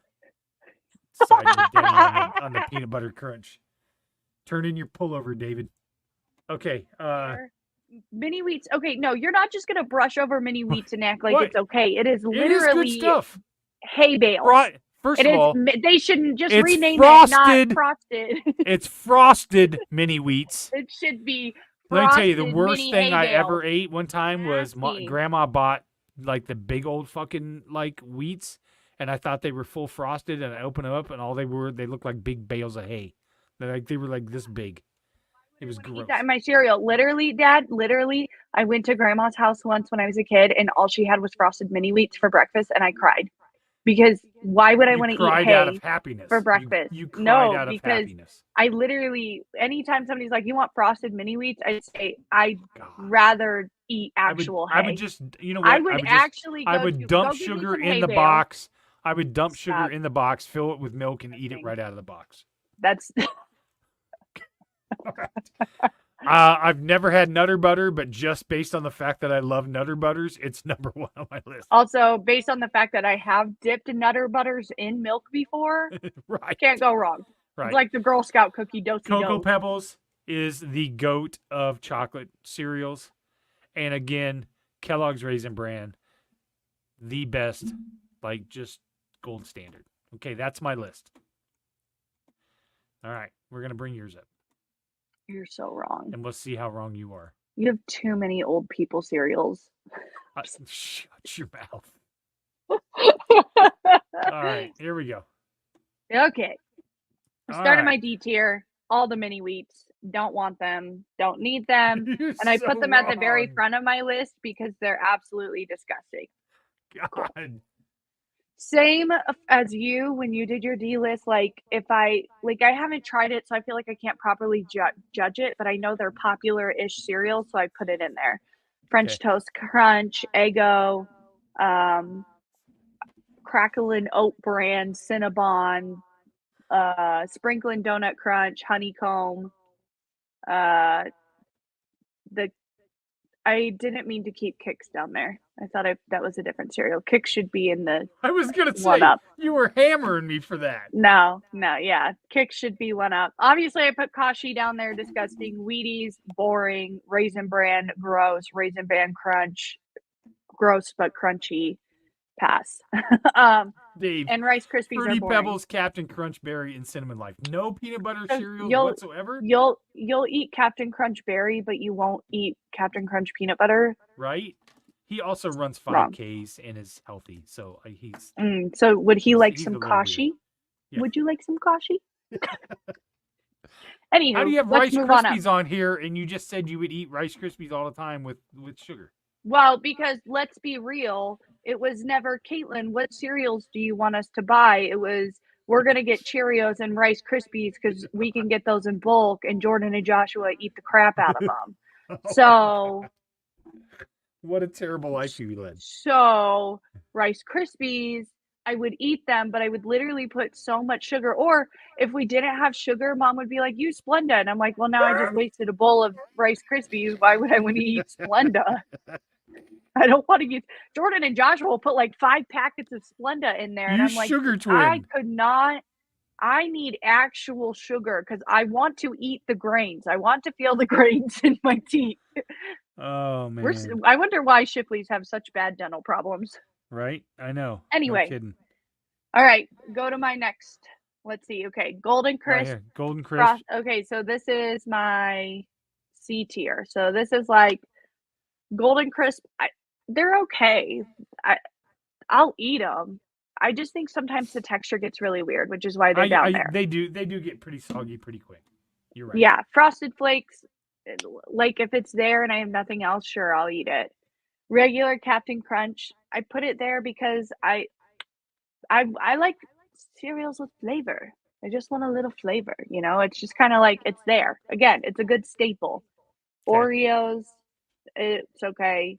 Side with Denny on the peanut butter crunch. Turn in your pullover, David. Okay. Mini wheats. Okay, no, you're not just gonna brush over mini wheats and act like What? it's okay. It is It is literally good stuff. hay bales. First It of is all, they shouldn't just it's rename frosted. it not frosted. it's frosted mini wheats. It should be. Let me tell you, the frosted worst mini thing hay I bales. ever ate one time was Nasty. Grandma bought like the big old fucking like wheats, and I thought they were full frosted, and I opened them up, and all they looked like big bales of hay. They were like this big. It was gross. Eat that in my cereal. Literally, Dad, I went to Grandma's house once when I was a kid, and all she had was frosted mini wheats for breakfast, and I cried. Because why would I You want to eat cried hay out of happiness. for breakfast? You cried no, out of because happiness. I literally, anytime somebody's like, "You want frosted mini wheats?" I say, "I'd rather eat actual hay." I would just, you know what? I would actually. I go would to- dump go give me sugar some in hay the bale. box. I would dump sugar Stop. in the box, fill it with milk, and eat it right out of the box. That's. I've never had Nutter Butter, but just based on the fact that I love Nutter Butters, it's number 1 on my list. Also, based on the fact that I have dipped Nutter Butters in milk before, Right. can't go wrong. Right. It's like the Girl Scout cookie dosey Cocoa do. Pebbles is the goat of chocolate cereals. And again, Kellogg's Raisin Bran, the best, like just gold standard. Okay, that's my list. All right, we're going to bring yours up. You're so wrong. And we'll see how wrong you are. You have too many old people cereals. Shut your mouth. All right, here we go. Okay. I'm All starting right. my D tier. All the mini wheats. don't want them, don't need them. You're And I so put them at the very wrong. front of my list because they're absolutely disgusting. God. Same as you when you did your D list. Like if I haven't tried it, so I feel like I can't properly judge it, but I know they're popular-ish cereals, so I put it in there. French Toast Crunch, Eggo, Cracklin' Oat Bran, Cinnabon, Sprinkling Donut Crunch, Honeycomb. I didn't mean to keep Kix down there. I thought that was a different cereal. Kix should be in the I was gonna say one up. you were hammering me for that. No, yeah. Kix should be one up. Obviously, I put Kashi down there. Disgusting. Wheaties, boring. Raisin Bran, gross. Raisin Bran Crunch, gross but crunchy. Pass. Dave, and Rice Krispies Fruity are boring. Pebbles, Captain Crunch Berry, and Cinnamon Life. No peanut butter cereals You'll- whatsoever, You'll eat Captain Crunch Berry, but you won't eat Captain Crunch peanut butter. right? He also runs Wrong. 5Ks and is healthy, so he's So would he like he's some a little weird. Kashi? Yeah. Would you like some Kashi? Anywho, How do you have let's Rice move on up. Krispies on here, and you just said you would eat Rice Krispies all the time with sugar? Well, because let's be real, it was never, Caitlin, what cereals do you want us to buy? It was, we're going to get Cheerios and Rice Krispies because we can get those in bulk, and Jordan and Joshua eat the crap out of them. So, What a terrible life you led. so Rice Krispies, I would eat them, but I would literally put so much sugar. Or if we didn't have sugar, Mom would be like, use Splenda. And I'm like, well, now I just wasted a bowl of Rice Krispies. Why would I want to eat Splenda? I don't want to use. Jordan and Joshua will put like 5 packets of Splenda in there. And You I'm like, sugar twin. I could not. I need actual sugar because I want to eat the grains. I want to feel the grains in my teeth. Oh man. I wonder why Shipleys have such bad dental problems. Right? I know. Anyway. No kidding. All right, go to my next. Let's see. Okay, Golden Right Crisp. here. Golden Crisp. Okay, so this is my C tier. So this is like Golden Crisp. They're okay. I'll eat them. I just think sometimes the texture gets really weird, which is why they're down there. They do get pretty soggy pretty quick. You're right. Yeah, Frosted Flakes. Like if it's there and I have nothing else, sure, I'll eat it. Regular Captain Crunch. I put it there because I like cereals with flavor. I just want a little flavor, you know? It's just kind of like it's there. Again, it's a good staple. Okay. Oreos, it's okay.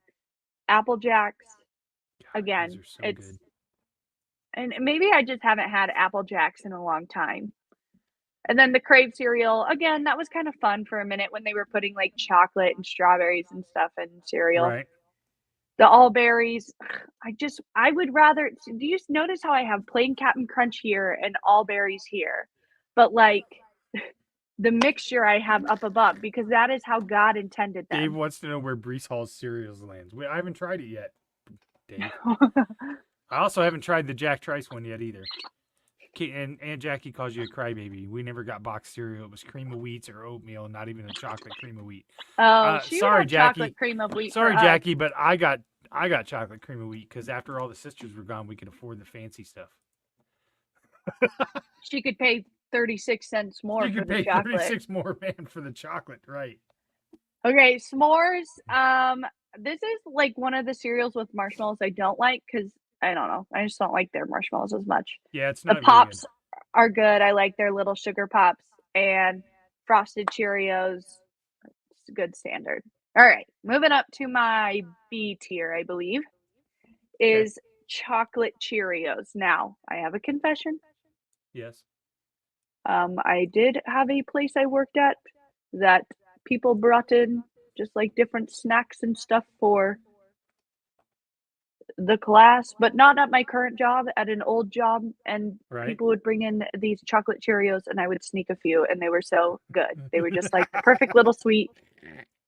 Apple Jacks, again, Those are so it's good. and maybe I just haven't had Apple Jacks in a long time. And then the Crave cereal, again, that was kind of fun for a minute when they were putting like chocolate and strawberries and stuff in cereal. Right. The all berries, I would rather. Do you notice how I have plain Captain Crunch here and all berries here, but like the mixture I have up above because that is how God intended them. Dave wants to know where Brees Hall's cereals lands. I haven't tried it yet, Dave. I also haven't tried the Jack Trice one yet either. And Aunt Jackie calls you a crybaby. We never got boxed cereal. It was cream of wheats or oatmeal, not even a chocolate cream of wheat. Oh, she sorry, would have Jackie. chocolate cream of wheat. Sorry, for us. Jackie, but I got chocolate cream of wheat because after all the sisters were gone, we could afford the fancy stuff. She could pay 36 cents more You for could the pay chocolate. 36 more, man, for the chocolate, right? Okay, s'mores. This is like one of the cereals with marshmallows I don't like because I don't know. I just don't like their marshmallows as much. Yeah, it's The not very pops good. are good. I like their little sugar pops and frosted Cheerios. It's a good standard. All right, moving up to my B tier, I believe, is chocolate Cheerios. Now, I have a confession. Yes. I did have a place I worked at that people brought in just like different snacks and stuff for the class, but not at my current job, at an old job. And Right. people would bring in these chocolate Cheerios and I would sneak a few and they were so good. They were just like the perfect little sweet.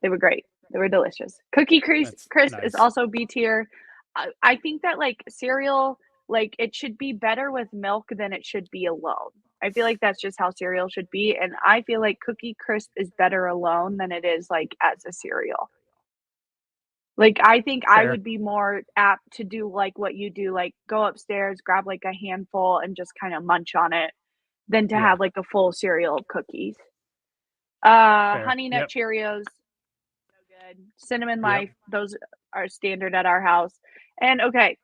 They were great. They were delicious. Cookie Crisp That's is nice. also B tier. I think that like cereal, like it should be better with milk than it should be alone. I feel like that's just how cereal should be. And I feel like Cookie Crisp is better alone than it is like as a cereal. Like I think I Fair. would be more apt to do like what you do, like go upstairs, grab like a handful and just kind of munch on it than to Yeah. have like a full cereal of cookies. Fair. Honey Nut Yep. Cheerios, so good. Cinnamon Yep. Life, those are standard at our house. And okay,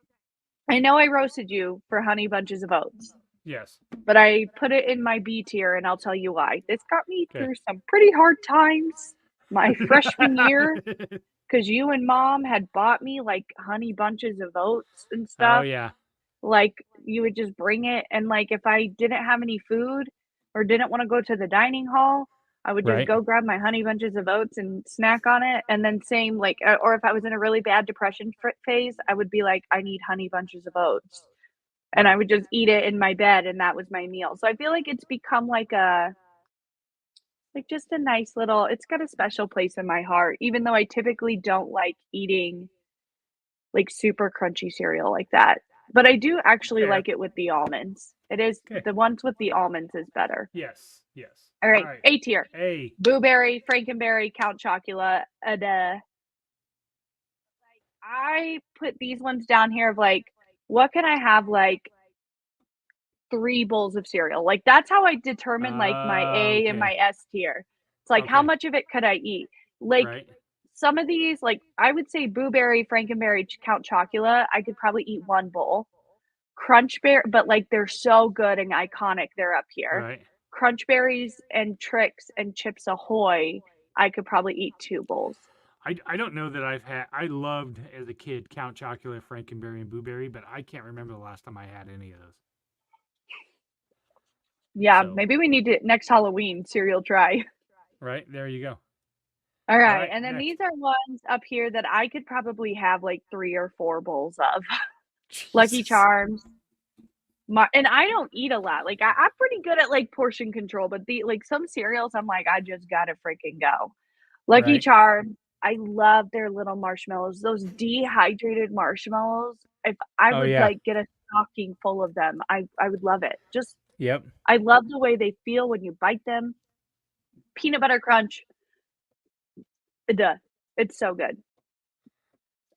I know I roasted you for Honey Bunches of Oats, Yes. but I put it in my B tier, and I'll tell you why. This got me Okay. through some pretty hard times my freshman year, because you and Mom had bought me like Honey Bunches of Oats and stuff. Oh yeah. Like, you would just bring it, and like if I didn't have any food or didn't want to go to the dining hall, I would just Right. go grab my Honey Bunches of Oats and snack on it. And then same, like, or if I was in a really bad depression phase, I would be like, I need Honey Bunches of Oats, and I would just eat it in my bed, and that was my meal. So I feel like it's become like just a nice little, it's got a special place in my heart, even though I typically don't like eating like super crunchy cereal like that. But I do actually Fair. like it with the almonds. It is Okay. the ones with the almonds is better. Yes. Yes. All right, A tier. A. Boo Berry, Frankenberry, Count Chocula, I put these ones down here of like, what can I have like 3 bowls of cereal? Like that's how I determine like my A and Okay. my S tier. It's like how Okay. much of it could I eat? Like Right. some of these, like I would say Boo Berry, Frankenberry, Count Chocula, I could probably eat 1 bowl. Crunch Bear, but like they're so good and iconic, they're up here. Right. Crunch Berries and Trix and Chips Ahoy, I could probably eat 2 bowls. I don't know that I loved as a kid Count Chocula, Frankenberry, and Boo Berry, but I can't remember the last time I had any of those. Yeah, So- maybe we need to next Halloween cereal try. Right, there you go. All right, right, and then next. these are ones up here that I could probably have like 3 or 4 bowls of. Lucky Jesus. Charms. And I don't eat a lot. Like I'm pretty good at like portion control, but like some cereals, I'm like, I just gotta freaking go. Lucky Right. Charms. I love their little marshmallows. Those dehydrated marshmallows. If I Oh, would yeah. like get a stocking full of them, I would love it. Just Yep. I love the way they feel when you bite them. Peanut butter crunch. Duh. It's so good.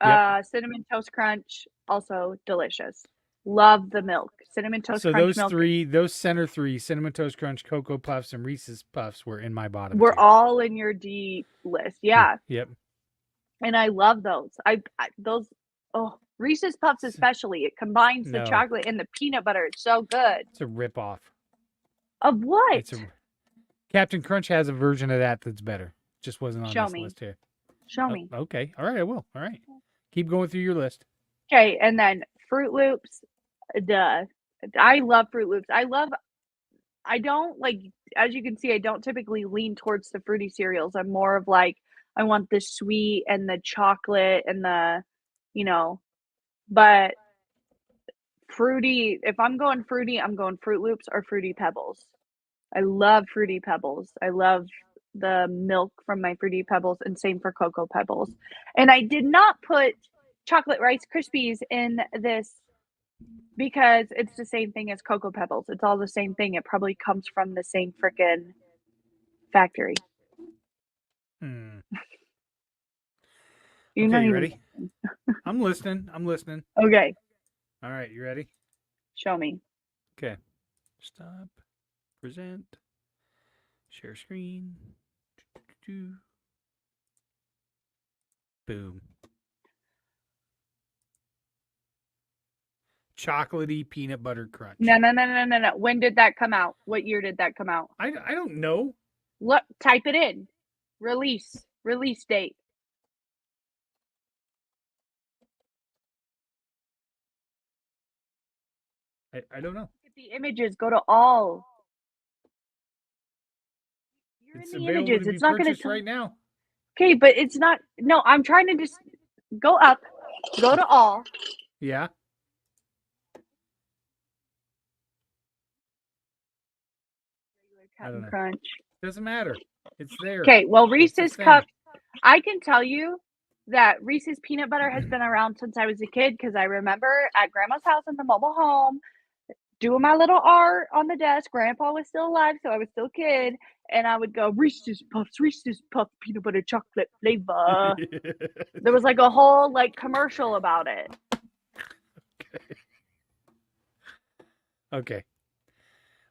Yep. Cinnamon toast crunch, also delicious. Love the milk. Cinnamon toast So crunch those milk. those center 3, Cinnamon Toast Crunch, Cocoa Puffs, and Reese's Puffs were in my bottom. We're 2. all in your D list. Yeah. Yep. And I love those. I those Reese's Puffs especially. It combines the No. chocolate and the peanut butter. It's so good. It's a rip off. Of what? Captain Crunch has a version of that that's better. Just wasn't on Show this me. list here. Show Oh, me. okay. All right, I will. All right. Keep going through your list. Okay, and then Fruit Loops. Duh. I love Fruit Loops. I don't like, as you can see, I don't typically lean towards the fruity cereals. I'm more of like, I want the sweet and the chocolate and the, but fruity, if I'm going fruity, I'm going Fruit Loops or Fruity Pebbles. I love Fruity Pebbles. I love the milk from my Fruity Pebbles, and same for Cocoa Pebbles. And I did not put chocolate Rice Krispies in this because it's the same thing as Cocoa Pebbles. It's all the same thing. It probably comes from the same frickin' factory. Hmm. You're Okay, not you even ready? I'm listening. I'm listening. Okay, All right, you ready? show me. Okay. Stop. Present. Share screen. Boom. Chocolatey peanut butter crunch. No. When did that come out? What year did that come out? I don't know. Look, type it in. Release date. I don't know. Look at the images. Go to all. You're It's in the available images. to be It's not going purchased to. right now. Okay, but it's not. No, I'm trying to just go up. Go to all. Yeah. I don't Captain know. Crunch. Doesn't matter. It's there. Okay, well, It's the Reese's thing. Cup. I can tell you that Reese's peanut butter has been around since I was a kid because I remember at Grandma's house in the mobile home doing my little art on the desk. Grandpa was still alive, so I was still a kid, and I would go Reese's Puffs, peanut butter chocolate flavor. There was like a whole like commercial about it. Okay.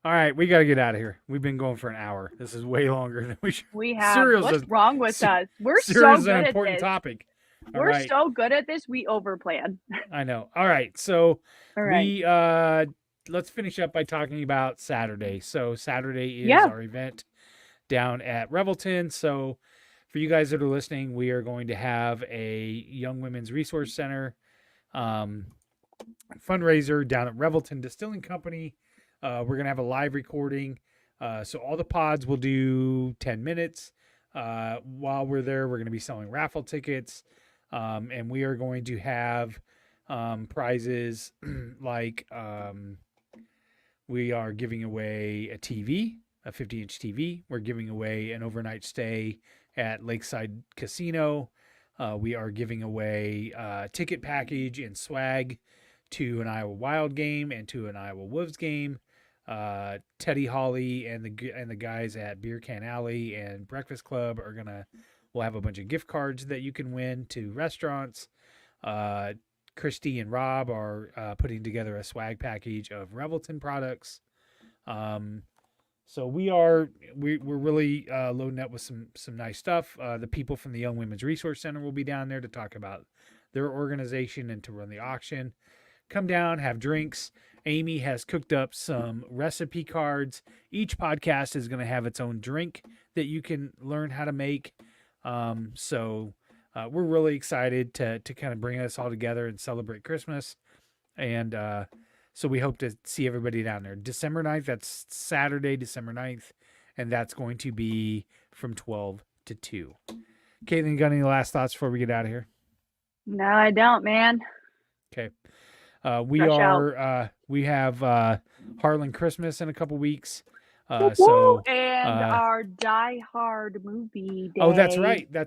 All right, we got to get out of here. We've been going for an hour. This is way longer than we should. We have. Cereal's What's a- wrong with us? We're so Cereal's good an at important this. topic. All We're right. so good at this. We overplan. I know. All right. So All right. we let's finish up by talking about Saturday. So Saturday is Yeah. our event down at Revelton. So for you guys that are listening, we are going to have a Young Women's Resource Center fundraiser down at Revelton Distilling Company. We're going to have a live recording. So all the pods will do 10 minutes. While we're there, we're going to be selling raffle tickets. And we are going to have prizes like we are giving away a TV, a 50-inch TV. We're giving away an overnight stay at Lakeside Casino. We are giving away a ticket package and swag to an Iowa Wild game and to an Iowa Wolves game. Teddy Holly and the guys at Beer Can Alley and Breakfast Club we'll have a bunch of gift cards that you can win to restaurants. Christy and Rob are putting together a swag package of Revelton products. So we're really loading up with some nice stuff. The people from the Young Women's Resource Center will be down there to talk about their organization and to run the auction. Come down, have drinks. Amy has cooked up some recipe cards. Each podcast is going to have its own drink that you can learn how to make. So we're really excited to kind of bring us all together and celebrate Christmas. And so we hope to see everybody down there. December 9th, that's Saturday, December 9th. And that's going to be from 12 to 2. Caitlin, you got any last thoughts before we get out of here? No, I don't, man. Okay. Rush out. We have Harlan Christmas in a couple weeks. And So our Die Hard movie day. oh, that's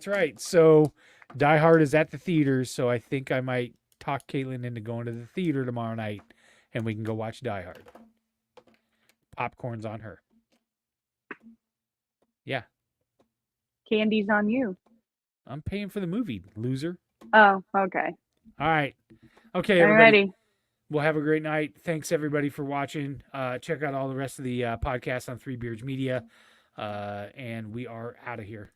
right. So Die Hard is at the theaters, so I think I might talk Caitlin into going to the theater tomorrow night, and we can go watch Die Hard. Popcorn's on her. Yeah, Candy's on you. I'm paying for the movie, loser. Oh, okay. All right. Okay, everybody. Alrighty. We'll have a great night. Thanks, everybody, for watching. Check out all the rest of the podcasts on Three Beards Media. And we are out of here.